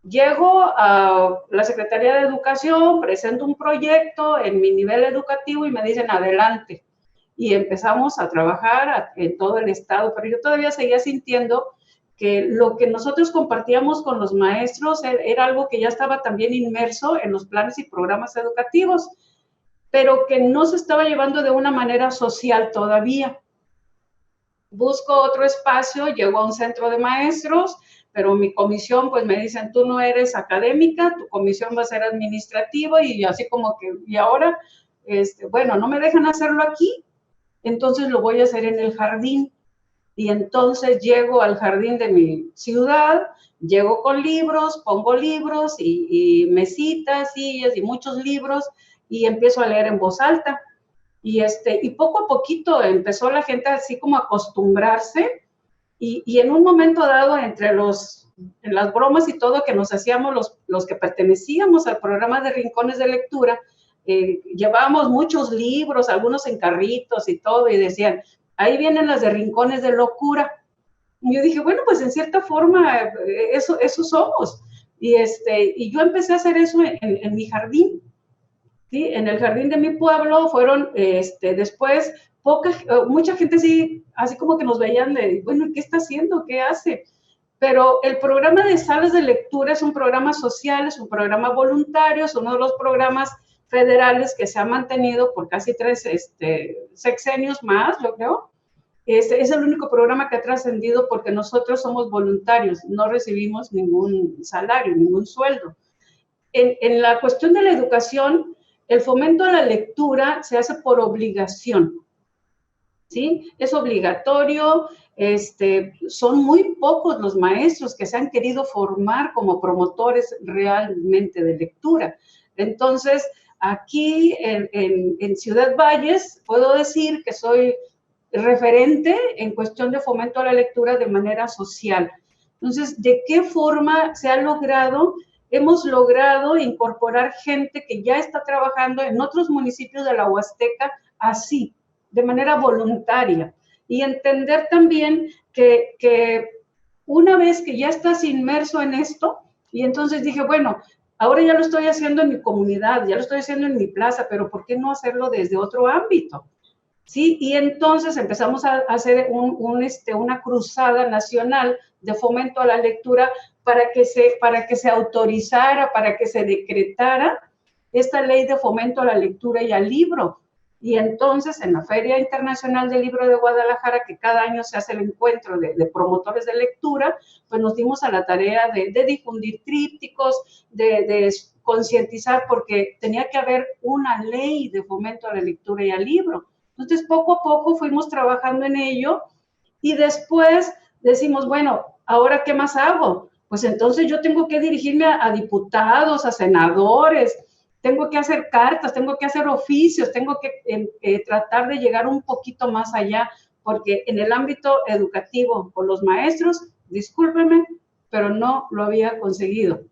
Llego a la Secretaría de Educación, presento un proyecto en mi nivel educativo y me dicen adelante. Y empezamos a trabajar en todo el estado, pero yo todavía seguía sintiendo que lo que nosotros compartíamos con los maestros era algo que ya estaba también inmerso en los planes y programas educativos, pero que no se estaba llevando de una manera social todavía. Busco otro espacio, llego a un centro de maestros, pero mi comisión, pues me dicen, tú no eres académica, tu comisión va a ser administrativa, y así como que, y ahora, bueno, no me dejan hacerlo aquí, entonces lo voy a hacer en el jardín. Y entonces llego al jardín de mi ciudad, llego con libros, pongo libros y mesitas, sillas y muchos libros, y empiezo a leer en voz alta. Y poco a poquito empezó la gente así como a acostumbrarse, y en un momento dado, en las bromas y todo que nos hacíamos los que pertenecíamos al programa de Rincones de Lectura, llevábamos muchos libros, algunos en carritos y todo, y decían, ahí vienen las de Rincones de Locura. Y yo dije, bueno, pues en cierta forma, eso somos. Y yo empecé a hacer eso en mi jardín, ¿sí? En el jardín de mi pueblo fueron, después, mucha gente así como que nos veían de, bueno, ¿qué está haciendo? ¿Qué hace? Pero el programa de salas de lectura es un programa social, es un programa voluntario, es uno de los programas federales que se ha mantenido por casi 3 sexenios más, yo creo. Es el único programa que ha trascendido porque nosotros somos voluntarios, no recibimos ningún salario, ningún sueldo. En la cuestión de la educación, el fomento a la lectura se hace por obligación, ¿sí? Es obligatorio, son muy pocos los maestros que se han querido formar como promotores realmente de lectura. Entonces, aquí en Ciudad Valles, puedo decir que soy referente en cuestión de fomento a la lectura de manera social. Entonces, ¿de qué forma se ha logrado? Hemos logrado incorporar gente que ya está trabajando en otros municipios de la Huasteca así, de manera voluntaria. Y entender también que una vez que ya estás inmerso en esto, y entonces dije, bueno, ahora ya lo estoy haciendo en mi comunidad, ya lo estoy haciendo en mi plaza, pero ¿por qué no hacerlo desde otro ámbito? ¿Sí? Y entonces empezamos a hacer una cruzada nacional de fomento a la lectura para que se autorizara, para que se decretara esta ley de fomento a la lectura y al libro. Y entonces en la Feria Internacional del Libro de Guadalajara, que cada año se hace el encuentro de promotores de lectura, pues nos dimos a la tarea de difundir trípticos, de concientizar, porque tenía que haber una ley de fomento a la lectura y al libro. Entonces, poco a poco fuimos trabajando en ello y después decimos, bueno, ¿ahora qué más hago? Pues entonces yo tengo que dirigirme a diputados, a senadores, tengo que hacer cartas, tengo que hacer oficios, tengo que tratar de llegar un poquito más allá, porque en el ámbito educativo con los maestros, discúlpenme, pero no lo había conseguido,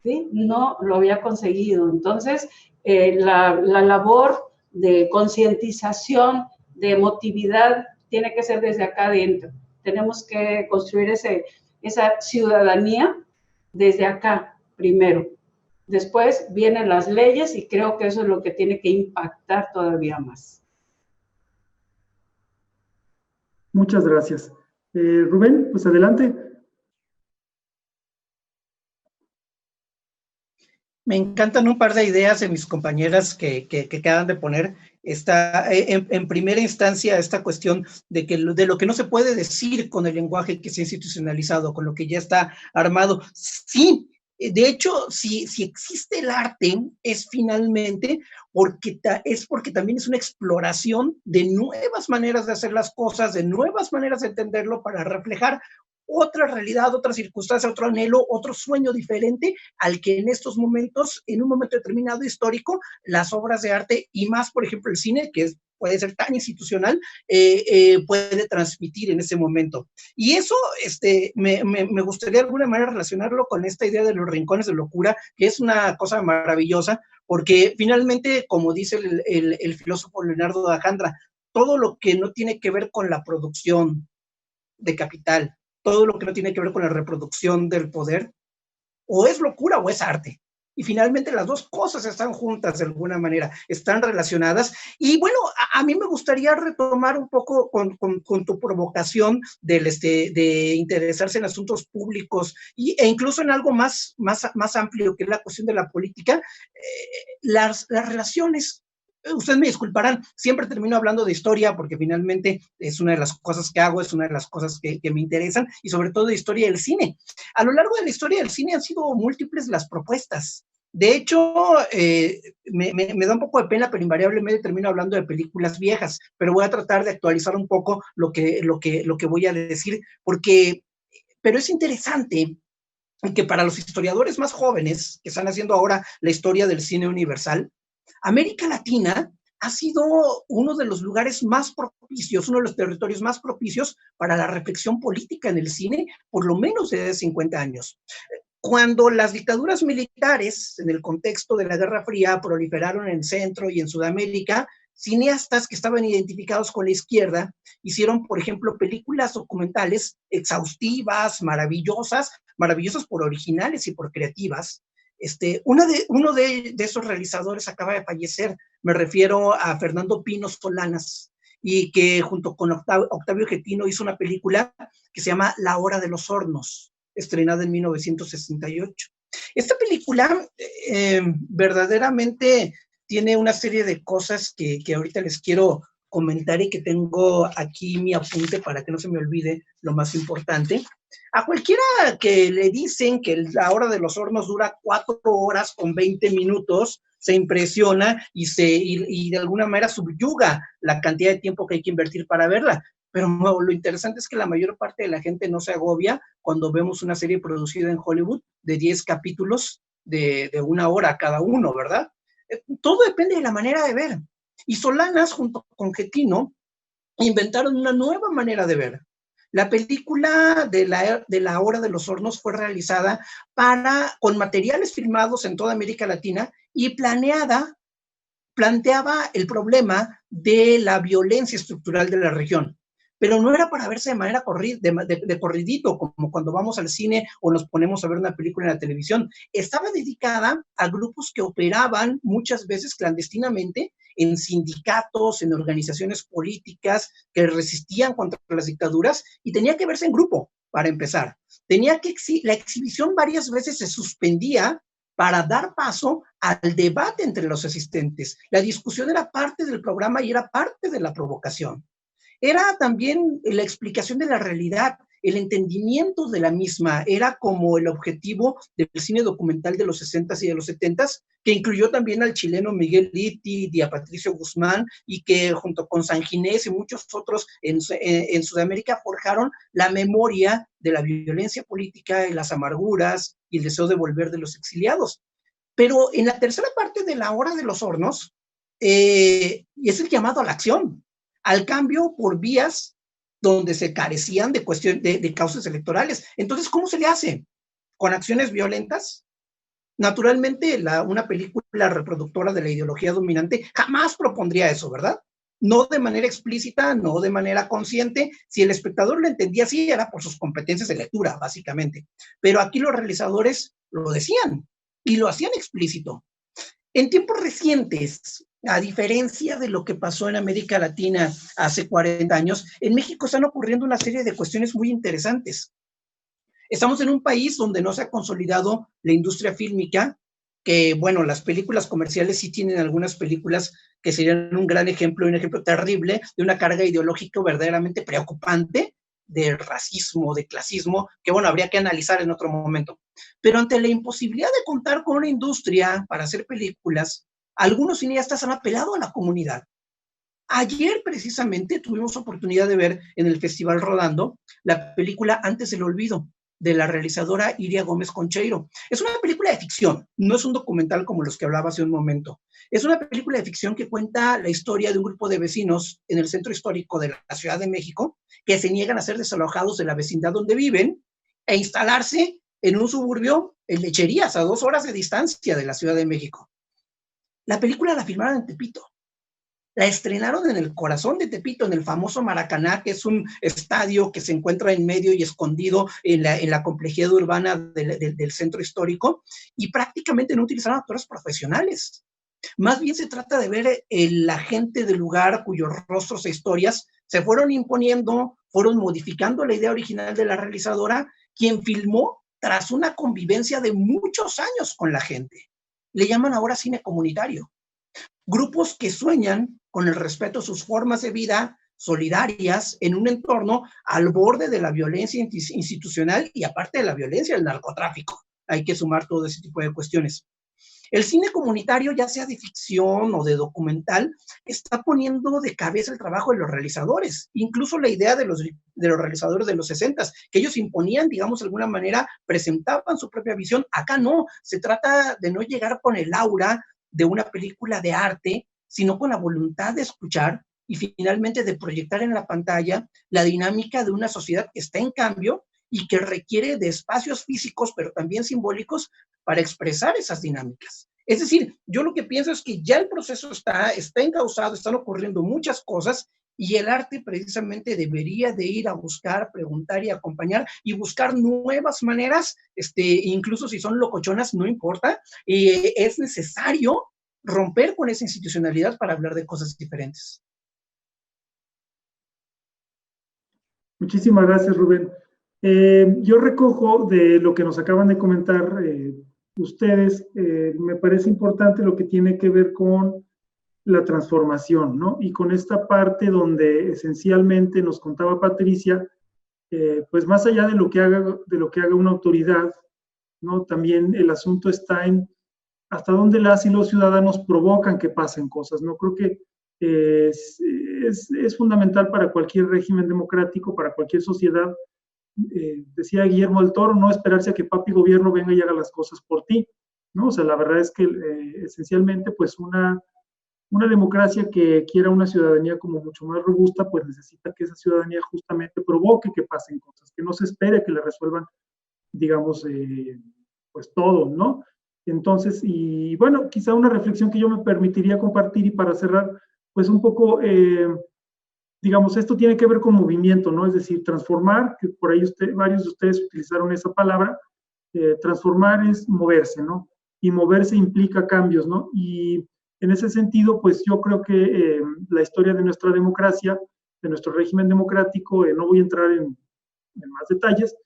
¿sí? No lo había conseguido. Entonces, la labor de concientización, de emotividad, tiene que ser desde acá adentro. Tenemos que construir esa ciudadanía desde acá primero. Después vienen las leyes y creo que eso es lo que tiene que impactar todavía más. Muchas gracias. Rubén, pues adelante. Me encantan un par de ideas de mis compañeras que acaban de poner. En primera instancia, esta cuestión de lo que no se puede decir con el lenguaje que se ha institucionalizado, con lo que ya está armado. Sí, de hecho, si existe el arte, es finalmente porque también es una exploración de nuevas maneras de hacer las cosas, de nuevas maneras de entenderlo para reflejar otra realidad, otra circunstancia, otro anhelo, otro sueño diferente al que en estos momentos, en un momento determinado histórico, las obras de arte y más, por ejemplo, el cine, que puede ser tan institucional, puede transmitir en ese momento. Y eso me gustaría de alguna manera relacionarlo con esta idea de los rincones de locura, que es una cosa maravillosa, porque finalmente, como dice el filósofo Leonardo da Jandra, todo lo que no tiene que ver con la producción de capital, todo lo que no tiene que ver con la reproducción del poder, o es locura o es arte. Y finalmente las dos cosas están juntas de alguna manera, están relacionadas. Y bueno, a mí me gustaría retomar un poco con tu provocación de interesarse en asuntos públicos e incluso en algo más amplio, que es la cuestión de la política, las relaciones. Ustedes me disculparán, siempre termino hablando de historia porque finalmente es una de las cosas que hago, es una de las cosas que me interesan, y sobre todo de historia del cine. A lo largo de la historia del cine han sido múltiples las propuestas. De hecho, me da un poco de pena, pero invariablemente termino hablando de películas viejas, pero voy a tratar de actualizar un poco lo que voy a decir, pero es interesante que para los historiadores más jóvenes que están haciendo ahora la historia del cine universal, América Latina ha sido uno de los lugares más propicios, uno de los territorios más propicios para la reflexión política en el cine, por lo menos desde 50 años. Cuando las dictaduras militares, en el contexto de la Guerra Fría, proliferaron en Centro y en Sudamérica, cineastas que estaban identificados con la izquierda hicieron, por ejemplo, películas documentales exhaustivas, maravillosas por originales y por creativas. Uno de esos realizadores acaba de fallecer, me refiero a Fernando Pino Solanas, y que junto con Octavio Getino hizo una película que se llama La Hora de los Hornos, estrenada en 1968. Esta película verdaderamente tiene una serie de cosas que ahorita les quiero comentar y que tengo aquí mi apunte para que no se me olvide lo más importante. A cualquiera que le dicen que la hora de los hornos dura 4 horas con 20 minutos, se impresiona y de alguna manera subyuga la cantidad de tiempo que hay que invertir para verla. Pero lo interesante es que la mayor parte de la gente no se agobia cuando vemos una serie producida en Hollywood de 10 capítulos de 1 hora cada uno, ¿verdad? Todo depende de la manera de ver. Y Solanas, junto con Getino, inventaron una nueva manera de ver. La película de la Hora de los Hornos fue realizada con materiales filmados en toda América Latina y planteaba el problema de la violencia estructural de la región. Pero no era para verse de manera de corridito, como cuando vamos al cine o nos ponemos a ver una película en la televisión. Estaba dedicada a grupos que operaban muchas veces clandestinamente en sindicatos, en organizaciones políticas que resistían contra las dictaduras, y tenía que verse en grupo, para empezar. La exhibición varias veces se suspendía para dar paso al debate entre los asistentes. La discusión era parte del programa y era parte de la provocación. Era también la explicación de la realidad, el entendimiento de la misma, era como el objetivo del cine documental de los 60s y de los 70s, que incluyó también al chileno Miguel Liti y a Patricio Guzmán, y que junto con San Ginés y muchos otros en Sudamérica forjaron la memoria de la violencia política y las amarguras y el deseo de volver de los exiliados. Pero en la tercera parte de la Hora de los Hornos, es el llamado a la acción, al cambio por vías donde se carecían de causas electorales. Entonces, ¿cómo se le hace? ¿Con acciones violentas? Naturalmente, una película reproductora de la ideología dominante jamás propondría eso, ¿verdad? No de manera explícita, no de manera consciente. Si el espectador lo entendía así, era por sus competencias de lectura, básicamente. Pero aquí los realizadores lo decían y lo hacían explícito. En tiempos recientes, a diferencia de lo que pasó en América Latina hace 40 años, en México están ocurriendo una serie de cuestiones muy interesantes. Estamos en un país donde no se ha consolidado la industria fílmica, que, bueno, las películas comerciales sí tienen algunas películas que serían un gran ejemplo, un ejemplo terrible de una carga ideológica verdaderamente preocupante, de racismo, de clasismo, que, bueno, habría que analizar en otro momento. Pero ante la imposibilidad de contar con una industria para hacer películas, algunos cineastas han apelado a la comunidad. Ayer, precisamente, tuvimos oportunidad de ver en el Festival Rodando la película Antes del Olvido, de la realizadora Iria Gómez Concheiro. Es una película de ficción, no es un documental como los que hablaba hace un momento. Es una película de ficción que cuenta la historia de un grupo de vecinos en el centro histórico de la Ciudad de México que se niegan a ser desalojados de la vecindad donde viven e instalarse en un suburbio en Lecherías, a 2 horas de distancia de la Ciudad de México. La película la filmaron en Tepito. La estrenaron en el corazón de Tepito, en el famoso Maracaná, que es un estadio que se encuentra en medio y escondido en la complejidad urbana del centro histórico, y prácticamente no utilizaron actores profesionales. Más bien se trata de ver la gente del lugar cuyos rostros e historias se fueron imponiendo, fueron modificando la idea original de la realizadora, quien filmó tras una convivencia de muchos años con la gente. Le llaman ahora cine comunitario. Grupos que sueñan con el respeto a sus formas de vida solidarias en un entorno al borde de la violencia institucional y aparte de la violencia del narcotráfico. Hay que sumar todo ese tipo de cuestiones. El cine comunitario, ya sea de ficción o de documental, está poniendo de cabeza el trabajo de los realizadores, incluso la idea de los realizadores de los 60s, que ellos imponían, digamos, de alguna manera, presentaban su propia visión. Acá no, se trata de no llegar con el aura de una película de arte, sino con la voluntad de escuchar y finalmente de proyectar en la pantalla la dinámica de una sociedad que está en cambio y que requiere de espacios físicos, pero también simbólicos, para expresar esas dinámicas. Es decir, yo lo que pienso es que ya el proceso está encauzado, están ocurriendo muchas cosas, y el arte precisamente debería de ir a buscar, preguntar y acompañar, y buscar nuevas maneras, incluso si son locochonas, no importa, es necesario romper con esa institucionalidad para hablar de cosas diferentes. Muchísimas gracias, Rubén. Yo recojo de lo que nos acaban de comentar ustedes, me parece importante lo que tiene que ver con la transformación, ¿no? Y con esta parte donde esencialmente nos contaba Patricia, pues más allá de lo que haga una autoridad, ¿no? También el asunto está en hasta dónde las y los ciudadanos provocan que pasen cosas, ¿no? Creo que es fundamental para cualquier régimen democrático, para cualquier sociedad. Decía Guillermo del Toro, no esperarse a que papi gobierno venga y haga las cosas por ti, ¿no? O sea, la verdad es que esencialmente, pues una democracia que quiera una ciudadanía como mucho más robusta, pues necesita que esa ciudadanía justamente provoque que pasen cosas, que no se espere que le resuelvan, digamos, pues todo, ¿no? Entonces, y bueno, quizá una reflexión que yo me permitiría compartir y para cerrar, pues un poco, digamos, esto tiene que ver con movimiento, ¿no? Es decir, transformar, que por ahí varios de ustedes utilizaron esa palabra, transformar es moverse, ¿no? Y moverse implica cambios, ¿no? Y en ese sentido, pues yo creo que la historia de nuestra democracia, de nuestro régimen democrático, no voy a entrar en más detalles,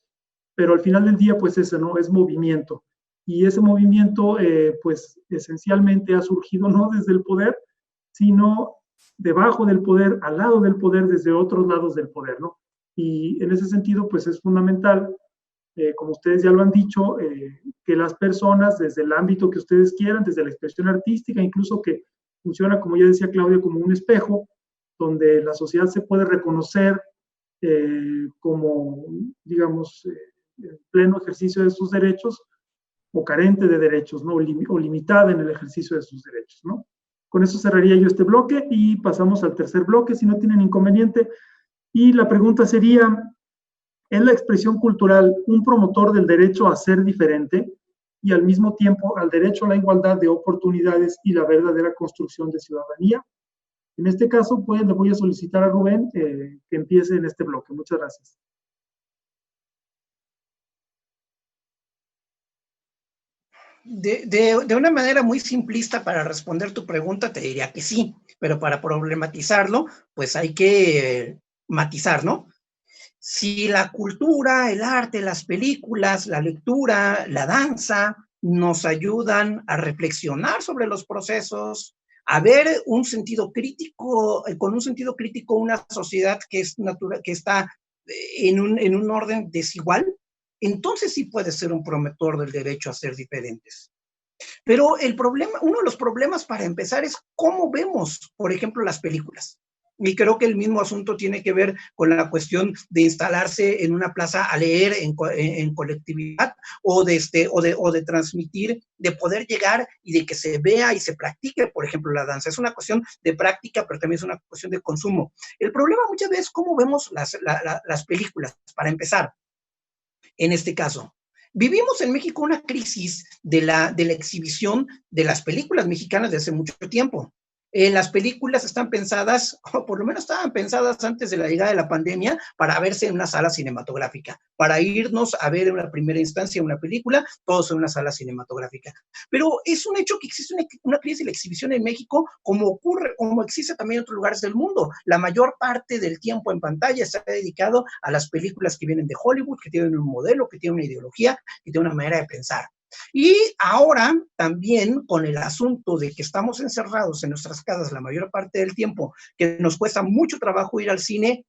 pero al final del día, pues eso, ¿no? Es movimiento. Y ese movimiento, pues esencialmente ha surgido no desde el poder, sino debajo del poder, al lado del poder, desde otros lados del poder, ¿no? Y en ese sentido, pues es fundamental, como ustedes ya lo han dicho, que las personas, desde el ámbito que ustedes quieran, desde la expresión artística, incluso que funciona, como ya decía Claudia, como un espejo, donde la sociedad se puede reconocer como, digamos, en pleno ejercicio de sus derechos, o carente de derechos, ¿no? O limitada en el ejercicio de sus derechos, ¿no? Con eso cerraría yo este bloque y pasamos al tercer bloque, si no tienen inconveniente. Y la pregunta sería, ¿es la expresión cultural un promotor del derecho a ser diferente y al mismo tiempo al derecho a la igualdad de oportunidades y la verdadera construcción de ciudadanía? En este caso, pues le voy a solicitar a Rubén que empiece en este bloque. Muchas gracias. De una manera muy simplista para responder tu pregunta, te diría que sí, pero para problematizarlo, pues hay que matizar, ¿no? Si la cultura, el arte, las películas, la lectura, la danza nos ayudan a reflexionar sobre los procesos, a ver un sentido crítico, con un sentido crítico una sociedad que es natural, que está en un orden desigual, entonces sí puede ser un promotor del derecho a ser diferentes. Pero el problema, uno de los problemas para empezar es cómo vemos, por ejemplo, las películas. Y creo que el mismo asunto tiene que ver con la cuestión de instalarse en una plaza a leer en colectividad o de transmitir, de poder llegar y de que se vea y se practique, por ejemplo, la danza. Es una cuestión de práctica, pero también es una cuestión de consumo. El problema muchas veces es cómo vemos las películas, para empezar, en este caso. Vivimos en México una crisis de la exhibición de las películas mexicanas de hace mucho tiempo. Las películas están pensadas, o por lo menos estaban pensadas antes de la llegada de la pandemia, para verse en una sala cinematográfica, para irnos a ver en una primera instancia una película, todos en una sala cinematográfica. Pero es un hecho que existe una crisis de la exhibición en México, como existe también en otros lugares del mundo. La mayor parte del tiempo en pantalla está dedicado a las películas que vienen de Hollywood, que tienen un modelo, que tienen una ideología, que tienen una manera de pensar. Y ahora también con el asunto de que estamos encerrados en nuestras casas la mayor parte del tiempo, que nos cuesta mucho trabajo ir al cine,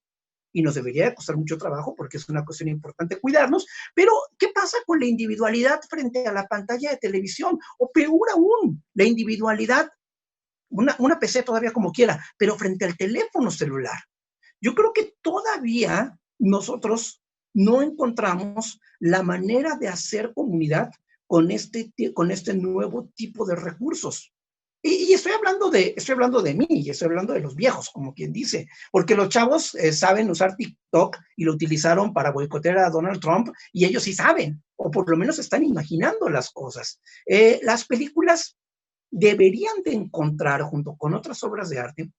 y nos debería de costar mucho trabajo porque es una cuestión importante cuidarnos, pero ¿qué pasa con la individualidad frente a la pantalla de televisión? O peor aún, la individualidad, una PC todavía como quiera, pero frente al teléfono celular. Yo creo que todavía nosotros no encontramos la manera de hacer comunidad con este nuevo tipo de recursos. Y estoy hablando de mí, y estoy hablando de los viejos, como quien dice, porque los chavos saben usar TikTok y lo utilizaron para boicotear a Donald Trump, y ellos sí saben, o por lo menos están imaginando las cosas. Las películas deberían de encontrar, junto con otras obras de arte,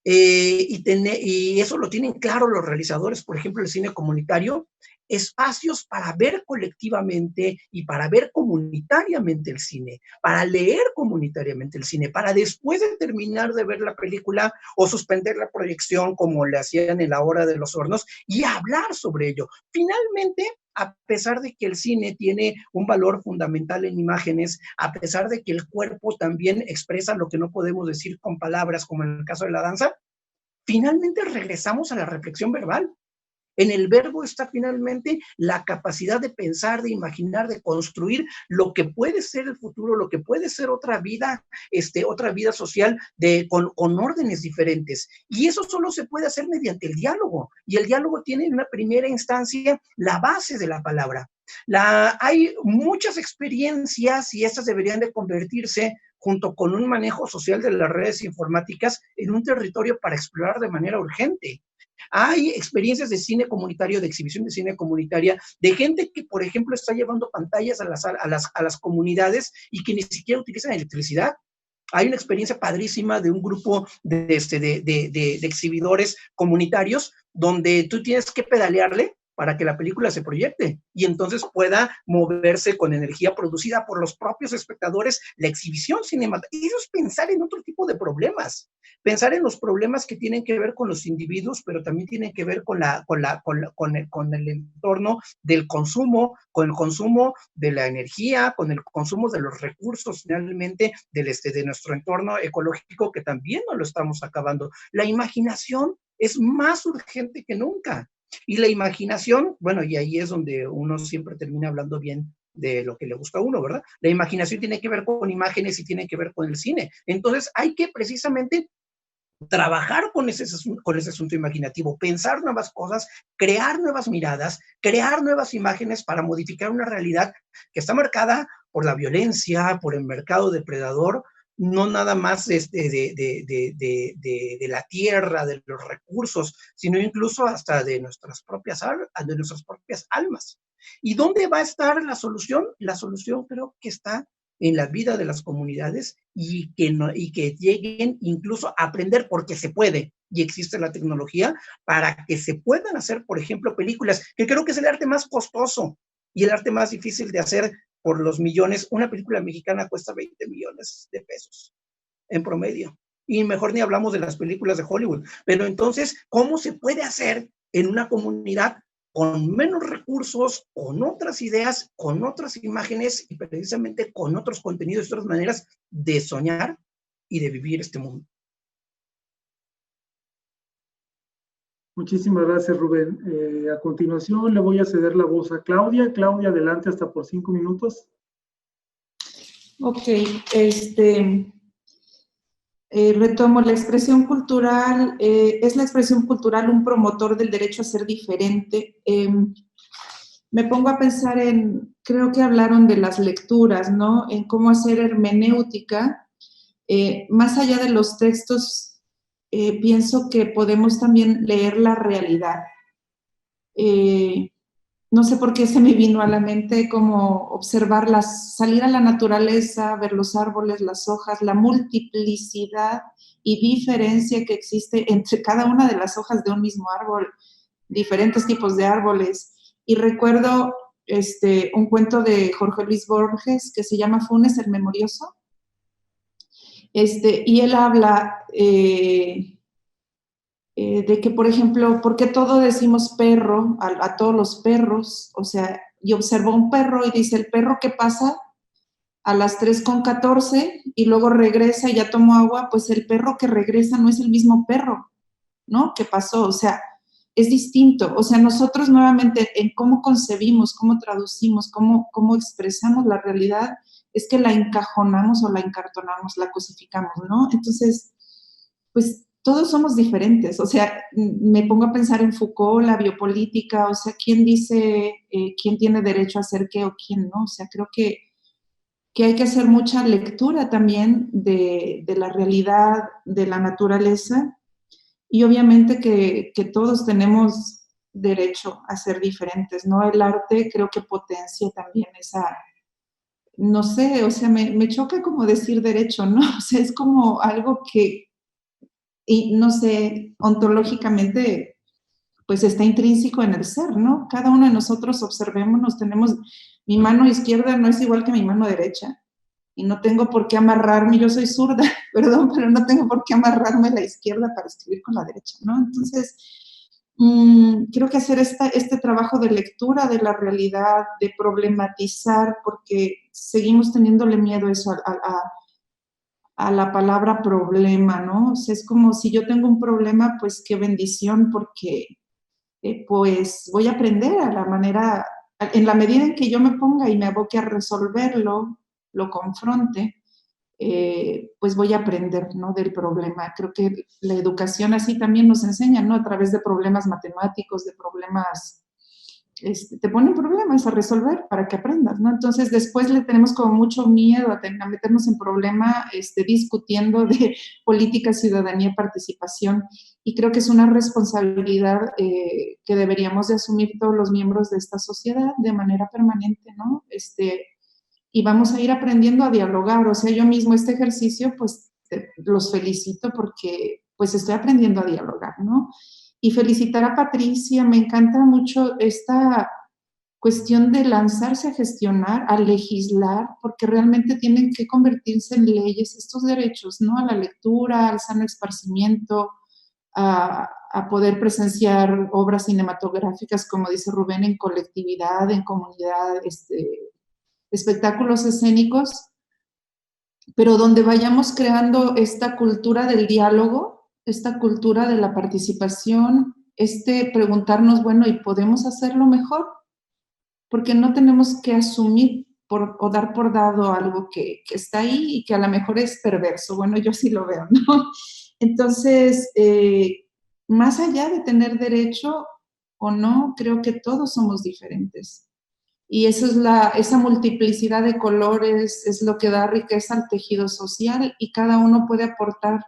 y eso lo tienen claro los realizadores, por ejemplo, el cine comunitario, espacios para ver colectivamente y para ver comunitariamente el cine, para leer comunitariamente el cine, para después de terminar de ver la película o suspender la proyección como le hacían en La Hora de los Hornos y hablar sobre ello. Finalmente, a pesar de que el cine tiene un valor fundamental en imágenes, a pesar de que el cuerpo también expresa lo que no podemos decir con palabras, como en el caso de la danza, finalmente regresamos a la reflexión verbal. En el verbo está finalmente la capacidad de pensar, de imaginar, de construir lo que puede ser el futuro, lo que puede ser otra vida social con órdenes diferentes. Y eso solo se puede hacer mediante el diálogo. Y el diálogo tiene en una primera instancia la base de la palabra. Hay muchas experiencias y estas deberían de convertirse junto con un manejo social de las redes informáticas en un territorio para explorar de manera urgente. Hay experiencias de cine comunitario, de exhibición de cine comunitaria, de gente que, por ejemplo, está llevando pantallas a las comunidades y que ni siquiera utilizan electricidad. Hay una experiencia padrísima de un grupo de exhibidores comunitarios donde tú tienes que pedalearle para que la película se proyecte y entonces pueda moverse con energía producida por los propios espectadores la exhibición cinematográfica. Eso es pensar en otro tipo de problemas, pensar en los problemas que tienen que ver con los individuos, pero también tienen que ver con el entorno del consumo, con el consumo de la energía, con el consumo de los recursos finalmente de nuestro entorno ecológico, que también no lo estamos acabando. La imaginación es más urgente que nunca. Y la imaginación, bueno, y ahí es donde uno siempre termina hablando bien de lo que le gusta a uno, ¿verdad? La imaginación tiene que ver con imágenes y tiene que ver con el cine. Entonces hay que precisamente trabajar con ese asunto imaginativo, pensar nuevas cosas, crear nuevas miradas, crear nuevas imágenes para modificar una realidad que está marcada por la violencia, por el mercado depredador, no nada más de la tierra, de los recursos, sino incluso hasta de nuestras propias almas. ¿Y dónde va a estar la solución? La solución creo que está en la vida de las comunidades y que lleguen incluso a aprender, porque se puede y existe la tecnología para que se puedan hacer, por ejemplo, películas, que creo que es el arte más costoso y el arte más difícil de hacer por los millones. Una película mexicana cuesta 20 millones de pesos en promedio. Y mejor ni hablamos de las películas de Hollywood. Pero entonces, ¿cómo se puede hacer en una comunidad con menos recursos, con otras ideas, con otras imágenes y precisamente con otros contenidos, otras maneras de soñar y de vivir este mundo? Muchísimas gracias, Rubén. A continuación le voy a ceder la voz a Claudia. Claudia, adelante hasta por 5 minutos. Ok, retomo, la expresión cultural, es la expresión cultural un promotor del derecho a ser diferente. Me pongo a pensar creo que hablaron de las lecturas, ¿no? En cómo hacer hermenéutica. Más allá de los textos, pienso que podemos también leer la realidad. No sé por qué se me vino a la mente como salir a la naturaleza, ver los árboles, las hojas, la multiplicidad y diferencia que existe entre cada una de las hojas de un mismo árbol, diferentes tipos de árboles. Y recuerdo un cuento de Jorge Luis Borges que se llama Funes el Memorioso. Y él habla de que, por ejemplo, ¿por qué todo decimos perro a todos los perros? O sea, y observó un perro y dice, el perro que pasa a las 3:14 y luego regresa y ya tomó agua, pues el perro que regresa no es el mismo perro, ¿no? ¿Qué pasó? O sea, es distinto. O sea, nosotros nuevamente en cómo concebimos, cómo traducimos, cómo expresamos la realidad, es que la encajonamos o la encartonamos, la cosificamos, ¿no? Entonces, pues todos somos diferentes. O sea, me pongo a pensar en Foucault, la biopolítica, o sea, ¿quién dice quién tiene derecho a hacer qué o quién no? O sea, creo que hay que hacer mucha lectura también de la realidad, de la naturaleza, y obviamente que todos tenemos derecho a ser diferentes, ¿no? El arte creo que potencia también esa, no sé, o sea, me choca como decir derecho, ¿no? O sea, es como algo que, y no sé, ontológicamente pues está intrínseco en el ser, ¿no? Cada uno de nosotros observémonos, tenemos, mi mano izquierda no es igual que mi mano derecha, y no tengo por qué amarrarme, yo soy zurda, perdón, pero no tengo por qué amarrarme la izquierda para escribir con la derecha, ¿no? Entonces, creo que hacer este trabajo de lectura de la realidad, de problematizar, porque seguimos teniéndole miedo a eso, a la palabra problema, ¿no? O sea, es como si yo tengo un problema, pues qué bendición, porque pues voy a aprender a la manera, en la medida en que yo me ponga y me aboque a resolverlo, lo confronte, pues voy a aprender, ¿no? Del problema. Creo que la educación así también nos enseña, ¿no? A través de problemas matemáticos, de problemas, te ponen problemas a resolver para que aprendas, ¿no? Entonces después le tenemos como mucho miedo a meternos en problema discutiendo de política, ciudadanía, participación, y creo que es una responsabilidad que deberíamos de asumir todos los miembros de esta sociedad de manera permanente, ¿no? Y vamos a ir aprendiendo a dialogar, o sea, yo mismo este ejercicio, pues los felicito porque pues estoy aprendiendo a dialogar, ¿no? Y felicitar a Patricia, me encanta mucho esta cuestión de lanzarse a gestionar, a legislar, porque realmente tienen que convertirse en leyes estos derechos, ¿no? A la lectura, al sano esparcimiento, a poder presenciar obras cinematográficas, como dice Rubén, en colectividad, en comunidad, espectáculos escénicos, pero donde vayamos creando esta cultura del diálogo, esta cultura de la participación, preguntarnos, bueno, ¿y podemos hacerlo mejor? Porque no tenemos que asumir o dar por dado algo que está ahí y que a lo mejor es perverso. Bueno, yo sí lo veo, ¿no? Entonces, más allá de tener derecho o no, creo que todos somos diferentes. Y eso es esa multiplicidad de colores es lo que da riqueza al tejido social, y cada uno puede aportar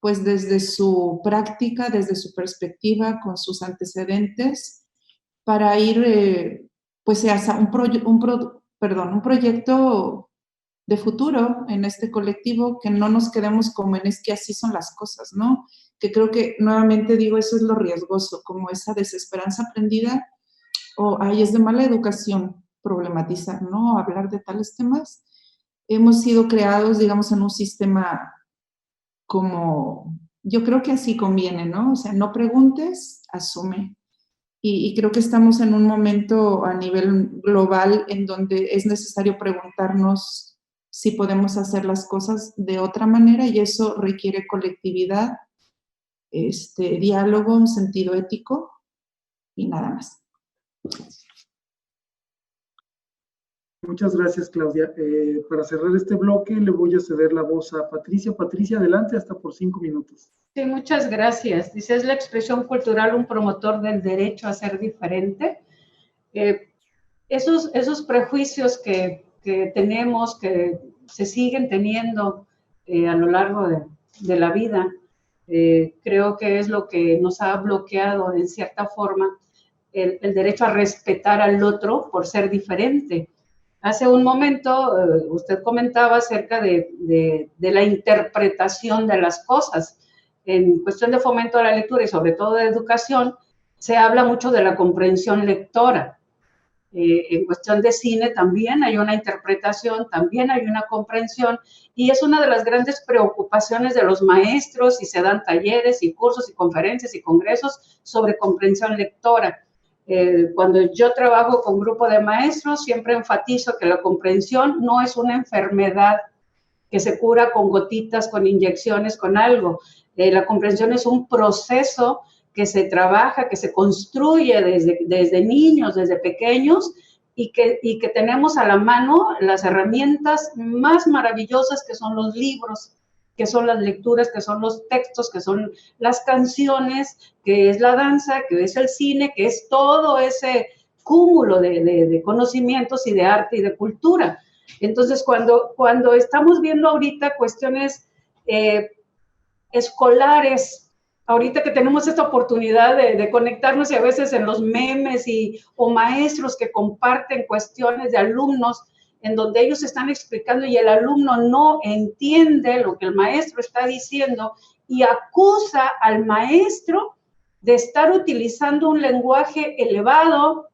pues desde su práctica, desde su perspectiva, con sus antecedentes, para ir pues hacia un proyecto de futuro en este colectivo, que no nos quedemos como en es que así son las cosas, ¿no? Que creo que, nuevamente digo, eso es lo riesgoso, como esa desesperanza aprendida, ay, es de mala educación problematizar, ¿no? Hablar de tales temas. Hemos sido creados, digamos, en un sistema como, yo creo que así conviene, ¿no? O sea, no preguntes, asume. Y creo que estamos en un momento a nivel global en donde es necesario preguntarnos si podemos hacer las cosas de otra manera, y eso requiere colectividad, diálogo, un sentido ético y nada más. Muchas gracias, Claudia. Para cerrar este bloque, le voy a ceder la voz a Patricia. Patricia, adelante, hasta por 5 minutos. Sí, muchas gracias. Dice, ¿es la expresión cultural un promotor del derecho a ser diferente? Esos prejuicios que tenemos, que se siguen teniendo a lo largo de la vida, creo que es lo que nos ha bloqueado en cierta forma el derecho a respetar al otro por ser diferente. Hace un momento usted comentaba acerca de la interpretación de las cosas. En cuestión de fomento a la lectura y sobre todo de educación, se habla mucho de la comprensión lectora. En cuestión de cine también hay una interpretación, también hay una comprensión, y es una de las grandes preocupaciones de los maestros, y se dan talleres y cursos y conferencias y congresos sobre comprensión lectora. Cuando yo trabajo con grupo de maestros, siempre enfatizo que la comprensión no es una enfermedad que se cura con gotitas, con inyecciones, con algo. La comprensión es un proceso que se trabaja, que se construye desde niños, desde pequeños, y que tenemos a la mano las herramientas más maravillosas, que son los libros, que son las lecturas, que son los textos, que son las canciones, que es la danza, que es el cine, que es todo ese cúmulo de conocimientos y de arte y de cultura. Entonces, cuando estamos viendo ahorita cuestiones escolares, ahorita que tenemos esta oportunidad de conectarnos, y a veces en los memes o maestros que comparten cuestiones de alumnos en donde ellos están explicando y el alumno no entiende lo que el maestro está diciendo y acusa al maestro de estar utilizando un lenguaje elevado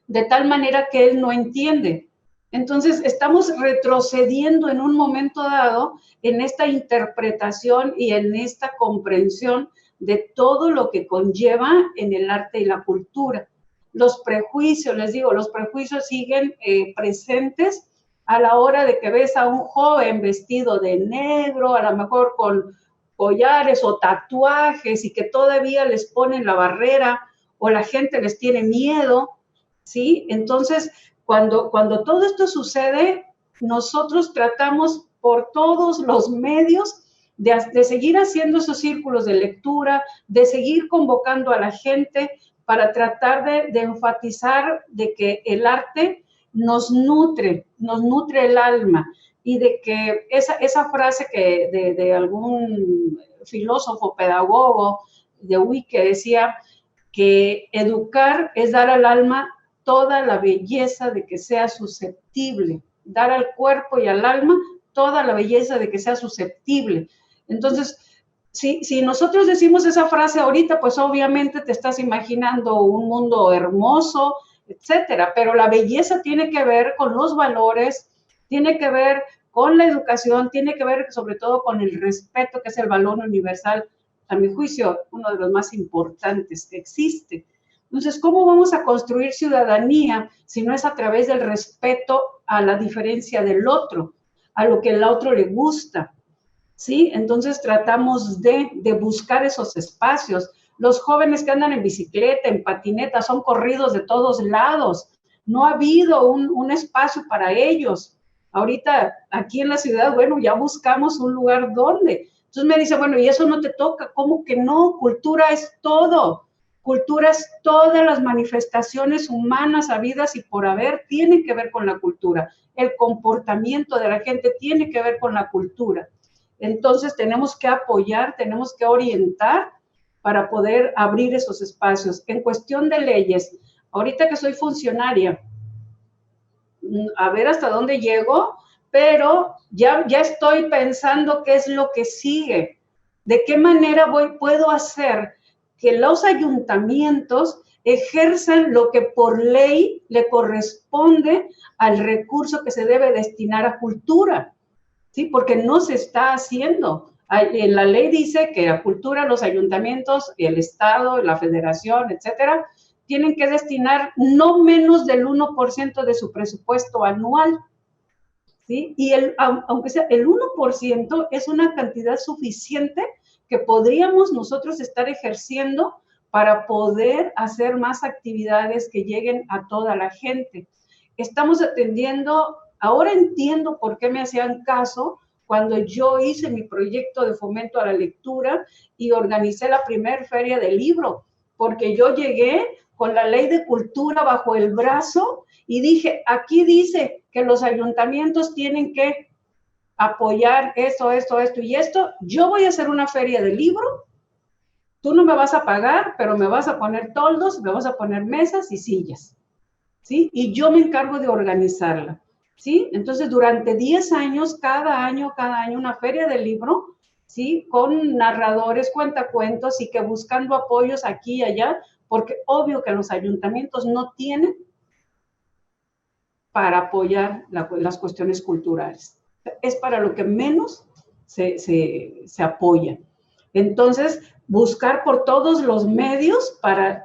de tal manera que él no entiende. Entonces, estamos retrocediendo en un momento dado en esta interpretación y en esta comprensión de todo lo que conlleva en el arte y la cultura. Los prejuicios, les digo, los prejuicios siguen presentes a la hora de que ves a un joven vestido de negro, a lo mejor con collares o tatuajes, y que todavía les ponen la barrera o la gente les tiene miedo, ¿sí? Entonces, cuando todo esto sucede, nosotros tratamos por todos los medios de seguir haciendo esos círculos de lectura, de seguir convocando a la gente para tratar de enfatizar de que el arte nos nutre el alma, y de que esa frase que de algún filósofo, pedagogo de Wick, que decía que educar es dar al alma toda la belleza de que sea susceptible, dar al cuerpo y al alma toda la belleza de que sea susceptible. Entonces, si nosotros decimos esa frase ahorita, pues obviamente te estás imaginando un mundo hermoso, etcétera, pero la belleza tiene que ver con los valores, tiene que ver con la educación, tiene que ver sobre todo con el respeto, que es el valor universal, a mi juicio, uno de los más importantes que existe. Entonces, ¿cómo vamos a construir ciudadanía si no es a través del respeto a la diferencia del otro, a lo que el otro le gusta? ¿Sí? Entonces tratamos de buscar esos espacios. Los jóvenes que andan en bicicleta, en patineta, son corridos de todos lados. No ha habido un espacio para ellos. Ahorita, aquí en la ciudad, bueno, ya buscamos un lugar donde. Entonces me dice, bueno, ¿y eso no te toca? ¿Cómo que no? Cultura es todo. Cultura es todas las manifestaciones humanas habidas y por haber, tienen que ver con la cultura. El comportamiento de la gente tiene que ver con la cultura. Entonces tenemos que apoyar, tenemos que orientar para poder abrir esos espacios. En cuestión de leyes, ahorita que soy funcionaria, a ver hasta dónde llego, pero ya estoy pensando qué es lo que sigue, de qué manera puedo hacer que los ayuntamientos ejerzan lo que por ley le corresponde al recurso que se debe destinar a cultura. Sí, porque no se está haciendo. La ley dice que a cultura los ayuntamientos, el Estado, la Federación, etcétera, tienen que destinar no menos del 1% de su presupuesto anual. ¿Sí? Y aunque sea el 1%, es una cantidad suficiente que podríamos nosotros estar ejerciendo para poder hacer más actividades que lleguen a toda la gente. Estamos atendiendo. Ahora entiendo por qué me hacían caso cuando yo hice mi proyecto de fomento a la lectura y organicé la primer feria del libro, porque yo llegué con la ley de cultura bajo el brazo y dije, aquí dice que los ayuntamientos tienen que apoyar esto y esto. Yo voy a hacer una feria del libro, tú no me vas a pagar, pero me vas a poner toldos, me vas a poner mesas y sillas, ¿sí? Y yo me encargo de organizarla. ¿Sí? Entonces, durante 10 años, cada año, una feria del libro, ¿sí? Con narradores, cuentacuentos, y que buscando apoyos aquí y allá, porque obvio que los ayuntamientos no tienen para apoyar las cuestiones culturales. Es para lo que menos se apoya. Entonces, buscar por todos los medios para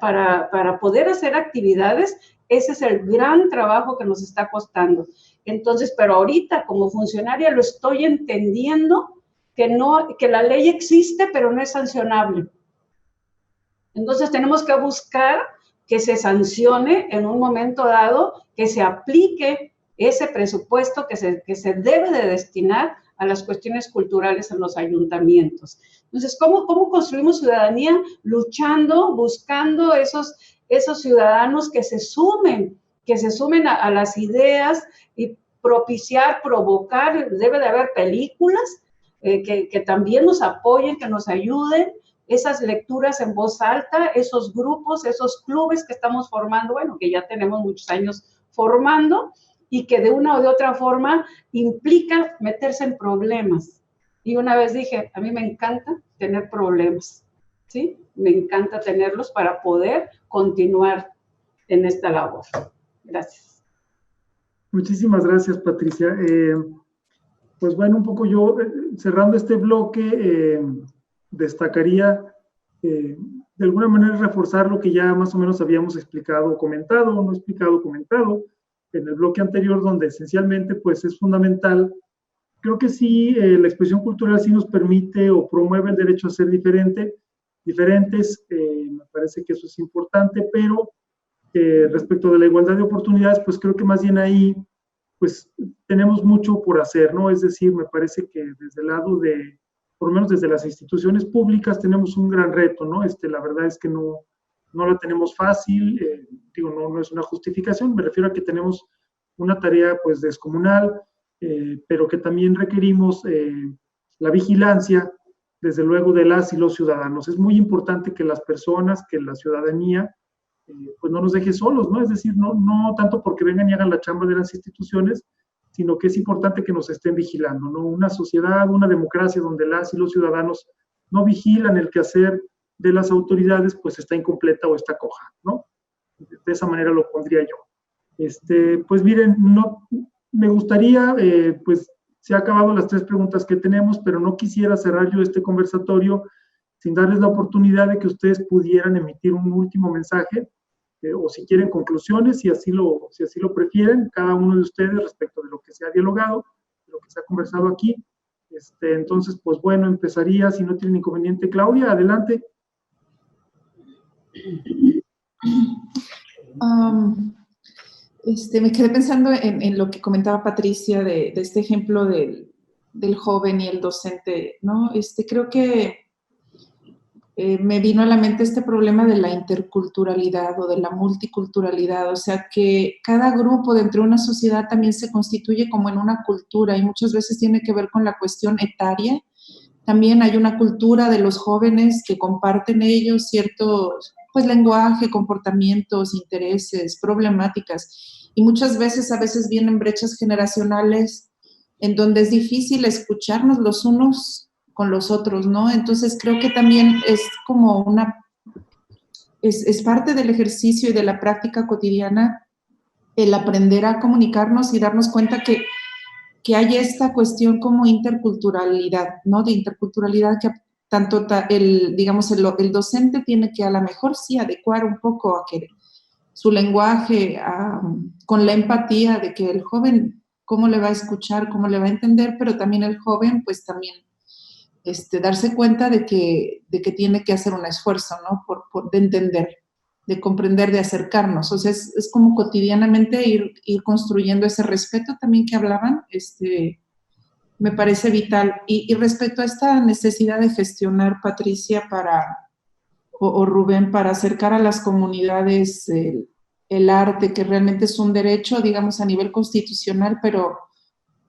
poder hacer actividades, ese es el gran trabajo que nos está costando. Entonces, pero ahorita como funcionaria lo estoy entendiendo, que la ley existe, pero no es sancionable. Entonces tenemos que buscar que se sancione en un momento dado, que se aplique ese presupuesto que se debe de destinar a las cuestiones culturales en los ayuntamientos. Entonces, ¿cómo construimos ciudadanía? Luchando, buscando esos ciudadanos que se sumen a las ideas y propiciar, provocar. Debe de haber películas que también nos apoyen, que nos ayuden, esas lecturas en voz alta, esos grupos, esos clubes que estamos formando, bueno, que ya tenemos muchos años formando, y que de una o de otra forma implica meterse en problemas. Y una vez dije, a mí me encanta tener problemas. ¿sí? Me encanta tenerlos para poder continuar en esta labor. Gracias. Muchísimas gracias, Patricia. Pues bueno, un poco yo, cerrando este bloque, destacaría de alguna manera reforzar lo que ya más o menos habíamos explicado o comentado, no explicado, comentado, en el bloque anterior, donde esencialmente pues es fundamental. Creo que sí, la expresión cultural sí nos permite o promueve el derecho a ser diferentes, me parece que eso es importante, pero respecto de la igualdad de oportunidades, pues creo que más bien ahí, pues tenemos mucho por hacer, ¿no? Es decir, me parece que desde el lado de, por lo menos desde las instituciones públicas, tenemos un gran reto, ¿no? La verdad es que no la tenemos fácil, digo, no es una justificación, me refiero a que tenemos una tarea pues descomunal, pero que también requerimos la vigilancia, desde luego, de las y los ciudadanos. Es muy importante que las personas, que la ciudadanía, pues no nos deje solos, ¿no? Es decir, no tanto porque vengan y hagan la chamba de las instituciones, sino que es importante que nos estén vigilando, ¿no? Una sociedad, una democracia donde las y los ciudadanos no vigilan el quehacer de las autoridades, pues está incompleta o está coja, ¿no? De esa manera lo pondría yo. Pues miren, me gustaría, pues se han acabado las 3 preguntas que tenemos, pero no quisiera cerrar yo este conversatorio sin darles la oportunidad de que ustedes pudieran emitir un último mensaje, o si quieren conclusiones, si así lo prefieren, cada uno de ustedes respecto de lo que se ha dialogado, de lo que se ha conversado aquí. Entonces, pues bueno, empezaría, si no tienen inconveniente, Claudia, adelante. Me quedé pensando en lo que comentaba Patricia de este ejemplo del joven y el docente, ¿no? Creo que me vino a la mente este problema de la interculturalidad o de la multiculturalidad, o sea que cada grupo dentro de una sociedad también se constituye como en una cultura y muchas veces tiene que ver con la cuestión etaria. También hay una cultura de los jóvenes que comparten ellos ciertos, pues, lenguaje, comportamientos, intereses, problemáticas, y muchas veces, a veces vienen brechas generacionales en donde es difícil escucharnos los unos con los otros, ¿no? Entonces creo que también es como es parte del ejercicio y de la práctica cotidiana el aprender a comunicarnos y darnos cuenta que hay esta cuestión como interculturalidad, ¿no? De interculturalidad que tanto digamos, el docente tiene que a lo mejor sí adecuar un poco a que su lenguaje con la empatía de que el joven cómo le va a escuchar, cómo le va a entender, pero también el joven pues también darse cuenta de que tiene que hacer un esfuerzo, ¿no? De entender, de comprender, de acercarnos. O sea, es como cotidianamente ir construyendo ese respeto también que hablaban, me parece vital. Y respecto a esta necesidad de gestionar, Patricia, o Rubén, para acercar a las comunidades el arte, que realmente es un derecho, digamos, a nivel constitucional, pero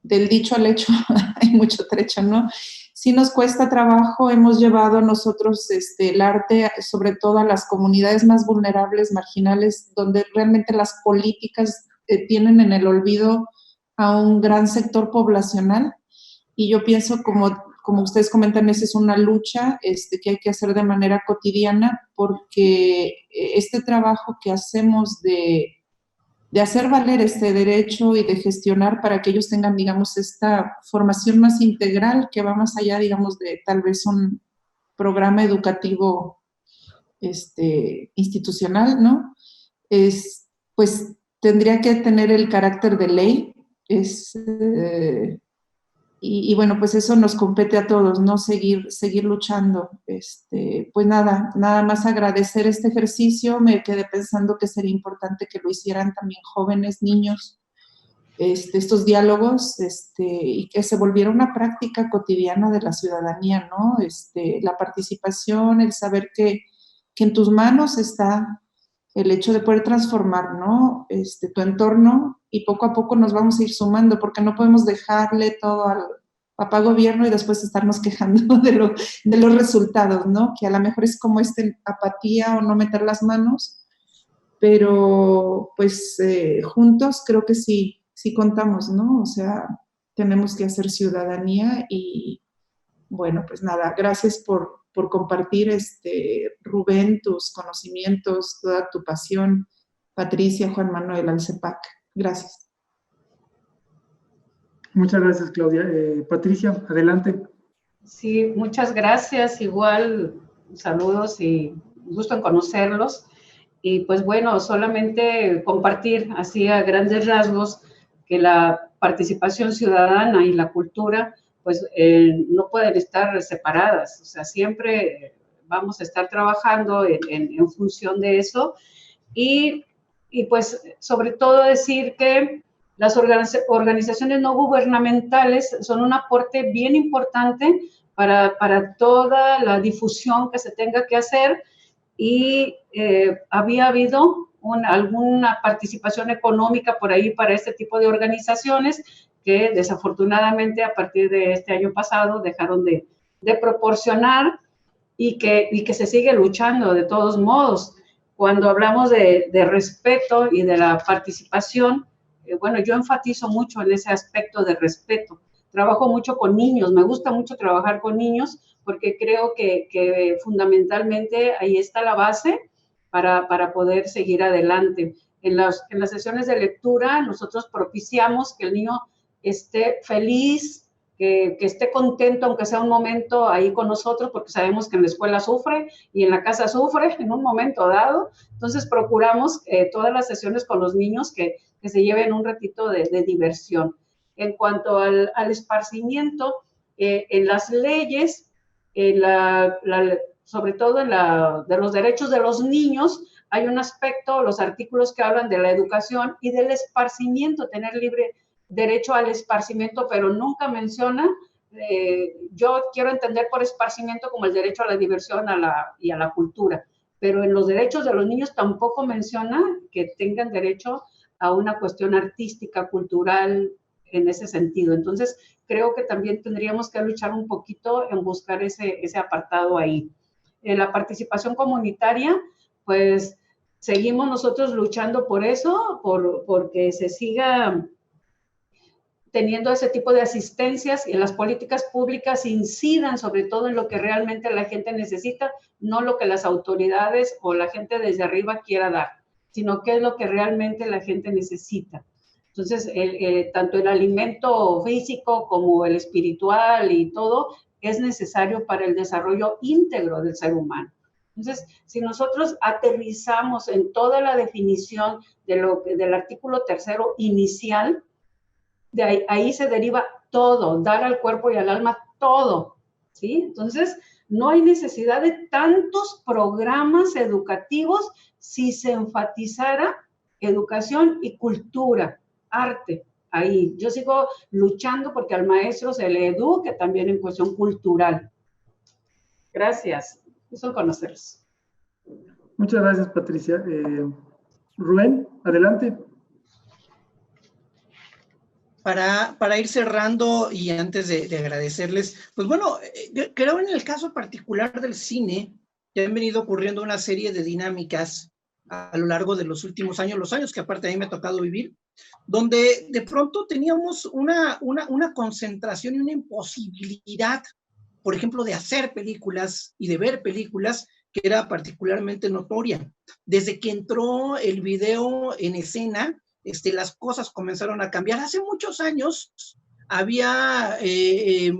del dicho al hecho hay mucho trecho, ¿no? Sí nos cuesta trabajo, hemos llevado nosotros el arte, sobre todo a las comunidades más vulnerables, marginales, donde realmente las políticas tienen en el olvido a un gran sector poblacional. Y yo pienso, como ustedes comentan, esa es una lucha que hay que hacer de manera cotidiana, porque este trabajo que hacemos de hacer valer este derecho y de gestionar para que ellos tengan, digamos, esta formación más integral que va más allá, digamos, de tal vez un programa educativo institucional, ¿no? Pues tendría que tener el carácter de ley, y bueno, pues eso nos compete a todos, ¿no? Seguir luchando. Pues nada más agradecer este ejercicio. Me quedé pensando que sería importante que lo hicieran también jóvenes, niños, estos diálogos, y que se volviera una práctica cotidiana de la ciudadanía, ¿no? La participación, el saber que en tus manos está el hecho de poder transformar, ¿no? Tu entorno, y poco a poco nos vamos a ir sumando, porque no podemos dejarle todo al papá gobierno y después estarnos quejando de los resultados, ¿no? Que a lo mejor es como apatía o no meter las manos, pero pues juntos creo que sí contamos, ¿no? O sea, tenemos que hacer ciudadanía y bueno, pues nada, gracias por por compartir, Rubén, tus conocimientos, toda tu pasión. Patricia, Juan Manuel, al CEPAC. Gracias. Muchas gracias, Claudia. Patricia, adelante. Sí, muchas gracias. Igual, saludos y gusto en conocerlos. Y pues bueno, solamente compartir así a grandes rasgos que la participación ciudadana y la cultura pues no pueden estar separadas. O sea, siempre vamos a estar trabajando en función de eso. Y pues sobre todo decir que las organizaciones no gubernamentales son un aporte bien importante para toda la difusión que se tenga que hacer, y había habido alguna participación económica por ahí para este tipo de organizaciones que desafortunadamente a partir de este año pasado dejaron de proporcionar, y que se sigue luchando de todos modos. Cuando hablamos de respeto y de la participación, bueno, yo enfatizo mucho en ese aspecto de respeto. Trabajo mucho con niños, me gusta mucho trabajar con niños porque creo que fundamentalmente ahí está la base para poder seguir adelante. En las sesiones de lectura nosotros propiciamos que el niño esté feliz, que esté contento, aunque sea un momento ahí con nosotros, porque sabemos que en la escuela sufre y en la casa sufre en un momento dado. Entonces procuramos todas las sesiones con los niños que se lleven un ratito de diversión. En cuanto al esparcimiento, en las leyes, sobre todo de los derechos de los niños, hay un aspecto, los artículos que hablan de la educación y del esparcimiento, tener libre derecho al esparcimiento, pero nunca menciona, yo quiero entender por esparcimiento como el derecho a la diversión y a la cultura, pero en los derechos de los niños tampoco menciona que tengan derecho a una cuestión artística, cultural, en ese sentido. Entonces, creo que también tendríamos que luchar un poquito en buscar ese apartado ahí. En la participación comunitaria, pues seguimos nosotros luchando por eso, porque se siga teniendo ese tipo de asistencias y las políticas públicas incidan sobre todo en lo que realmente la gente necesita, no lo que las autoridades o la gente desde arriba quiera dar, sino qué es lo que realmente la gente necesita. Entonces, tanto el alimento físico como el espiritual y todo es necesario para el desarrollo íntegro del ser humano. Entonces, si nosotros aterrizamos en toda la definición del artículo 3 inicial, de ahí se deriva todo, dar al cuerpo y al alma todo, ¿sí? Entonces, no hay necesidad de tantos programas educativos si se enfatizara educación y cultura, arte, ahí. Yo sigo luchando porque al maestro se le eduque también en cuestión cultural. Gracias. Gusto conocerlos. Muchas gracias, Patricia. Rubén, adelante. Para ir cerrando y antes de agradecerles, pues bueno, creo en el caso particular del cine, que han venido ocurriendo una serie de dinámicas a lo largo de los últimos años, los años que aparte a mí me ha tocado vivir, donde de pronto teníamos una concentración y una imposibilidad, por ejemplo, de hacer películas y de ver películas, que era particularmente notoria. Desde que entró el video en escena, las cosas comenzaron a cambiar. Hace muchos años hace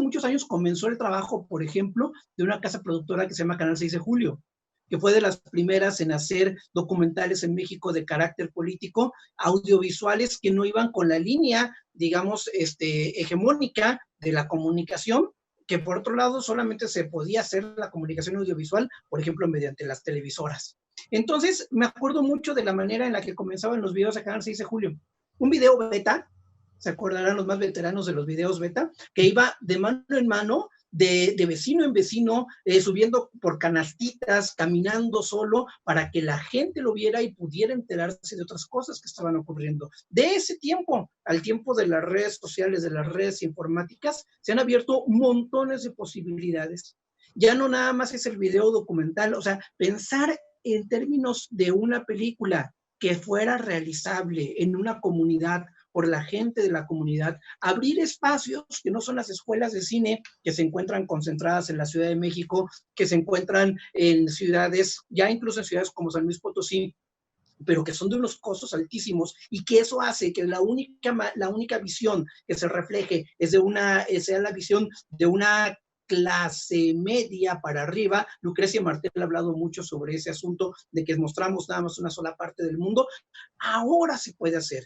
muchos años comenzó el trabajo, por ejemplo, de una casa productora que se llama Canal 6 de Julio, que fue de las primeras en hacer documentales en México de carácter político, audiovisuales que no iban con la línea, digamos, hegemónica de la comunicación, que por otro lado solamente se podía hacer la comunicación audiovisual, por ejemplo, mediante las televisoras. Entonces, me acuerdo mucho de la manera en la que comenzaban los videos de Canal 6 de Julio. Un video beta, se acordarán los más veteranos de los videos beta, que iba de mano en mano, de vecino en vecino, subiendo por canastitas, caminando solo, para que la gente lo viera y pudiera enterarse de otras cosas que estaban ocurriendo. De ese tiempo, al tiempo de las redes sociales, de las redes informáticas, se han abierto montones de posibilidades. Ya no nada más es el video documental, o sea, pensar en términos de una película que fuera realizable en una comunidad por la gente de la comunidad, abrir espacios que no son las escuelas de cine que se encuentran concentradas en la Ciudad de México, que se encuentran en ciudades, ya incluso en ciudades como San Luis Potosí, pero que son de unos costos altísimos, y que eso hace que la única visión que se refleje sea la visión de una clase media para arriba. Lucrecia Martel ha hablado mucho sobre ese asunto de que mostramos nada más una sola parte del mundo. Ahora se puede hacer.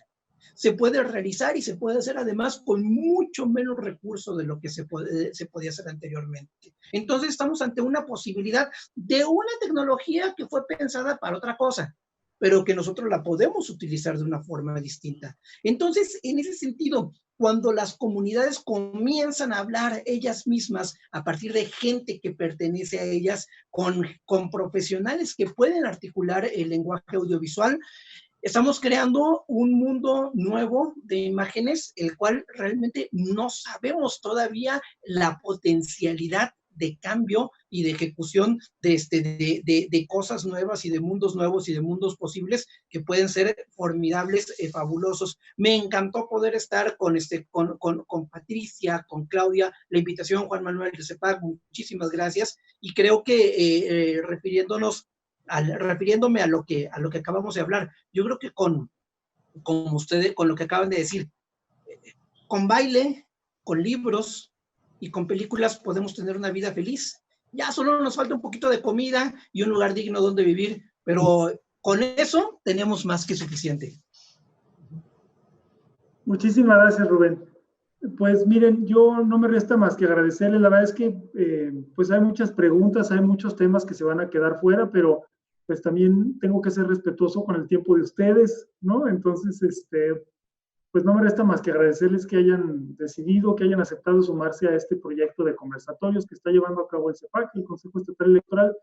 Se puede realizar y se puede hacer además con mucho menos recursos de lo que se podía hacer anteriormente. Entonces estamos ante una posibilidad de una tecnología que fue pensada para otra cosa, pero que nosotros la podemos utilizar de una forma distinta. Entonces, en ese sentido, cuando las comunidades comienzan a hablar ellas mismas a partir de gente que pertenece a ellas, con profesionales que pueden articular el lenguaje audiovisual, estamos creando un mundo nuevo de imágenes, el cual realmente no sabemos todavía la potencialidad de cambio y de ejecución de cosas nuevas y de mundos nuevos y de mundos posibles que pueden ser formidables, fabulosos. Me encantó poder estar con Patricia, con Claudia, la invitación, Juan Manuel de CEPAC, muchísimas gracias, y creo que refiriéndome a lo que acabamos de hablar, yo creo que con ustedes, con lo que acaban de decir, con baile, con libros y con películas podemos tener una vida feliz. Ya solo nos falta un poquito de comida y un lugar digno donde vivir, pero con eso tenemos más que suficiente. Muchísimas gracias, Rubén. Pues miren, yo no me resta más que agradecerle. La verdad es que pues hay muchas preguntas, hay muchos temas que se van a quedar fuera, pero pues también tengo que ser respetuoso con el tiempo de ustedes, ¿no? Entonces, pues no me resta más que agradecerles que hayan decidido, que hayan aceptado sumarse a este proyecto de conversatorios que está llevando a cabo el CEPAC, el Consejo Estatal Electoral,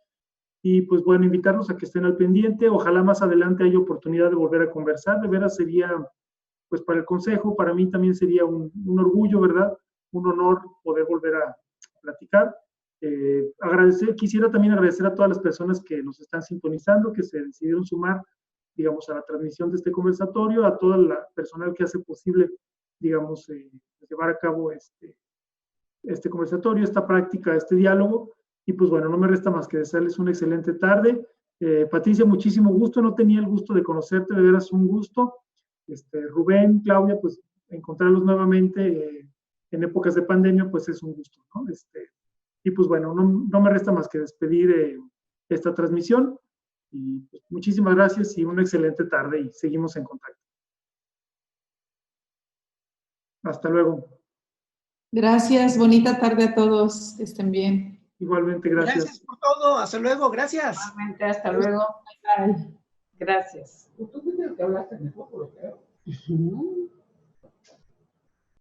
y pues bueno, invitarlos a que estén al pendiente. Ojalá más adelante haya oportunidad de volver a conversar. De veras sería, pues para el Consejo, para mí también sería un orgullo, ¿verdad? Un honor poder volver a platicar. Quisiera también agradecer a todas las personas que nos están sintonizando, que se decidieron sumar, digamos, a la transmisión de este conversatorio, a todo el personal que hace posible, digamos, llevar a cabo este conversatorio, esta práctica, este diálogo. Y pues bueno, no me resta más que desearles una excelente tarde. Patricia, muchísimo gusto, no tenía el gusto de conocerte, de veras un gusto. Rubén, Claudia, pues encontrarlos nuevamente en épocas de pandemia, pues es un gusto, ¿no? Y pues bueno, no me resta más que despedir esta transmisión. Y pues, muchísimas gracias y una excelente tarde y seguimos en contacto. Hasta luego. Gracias, bonita tarde a todos, que estén bien. Igualmente, gracias. Gracias por todo, hasta luego, gracias. Igualmente, hasta luego. Gracias. Tú fuiste el que hablaste mejor, por lo que veo.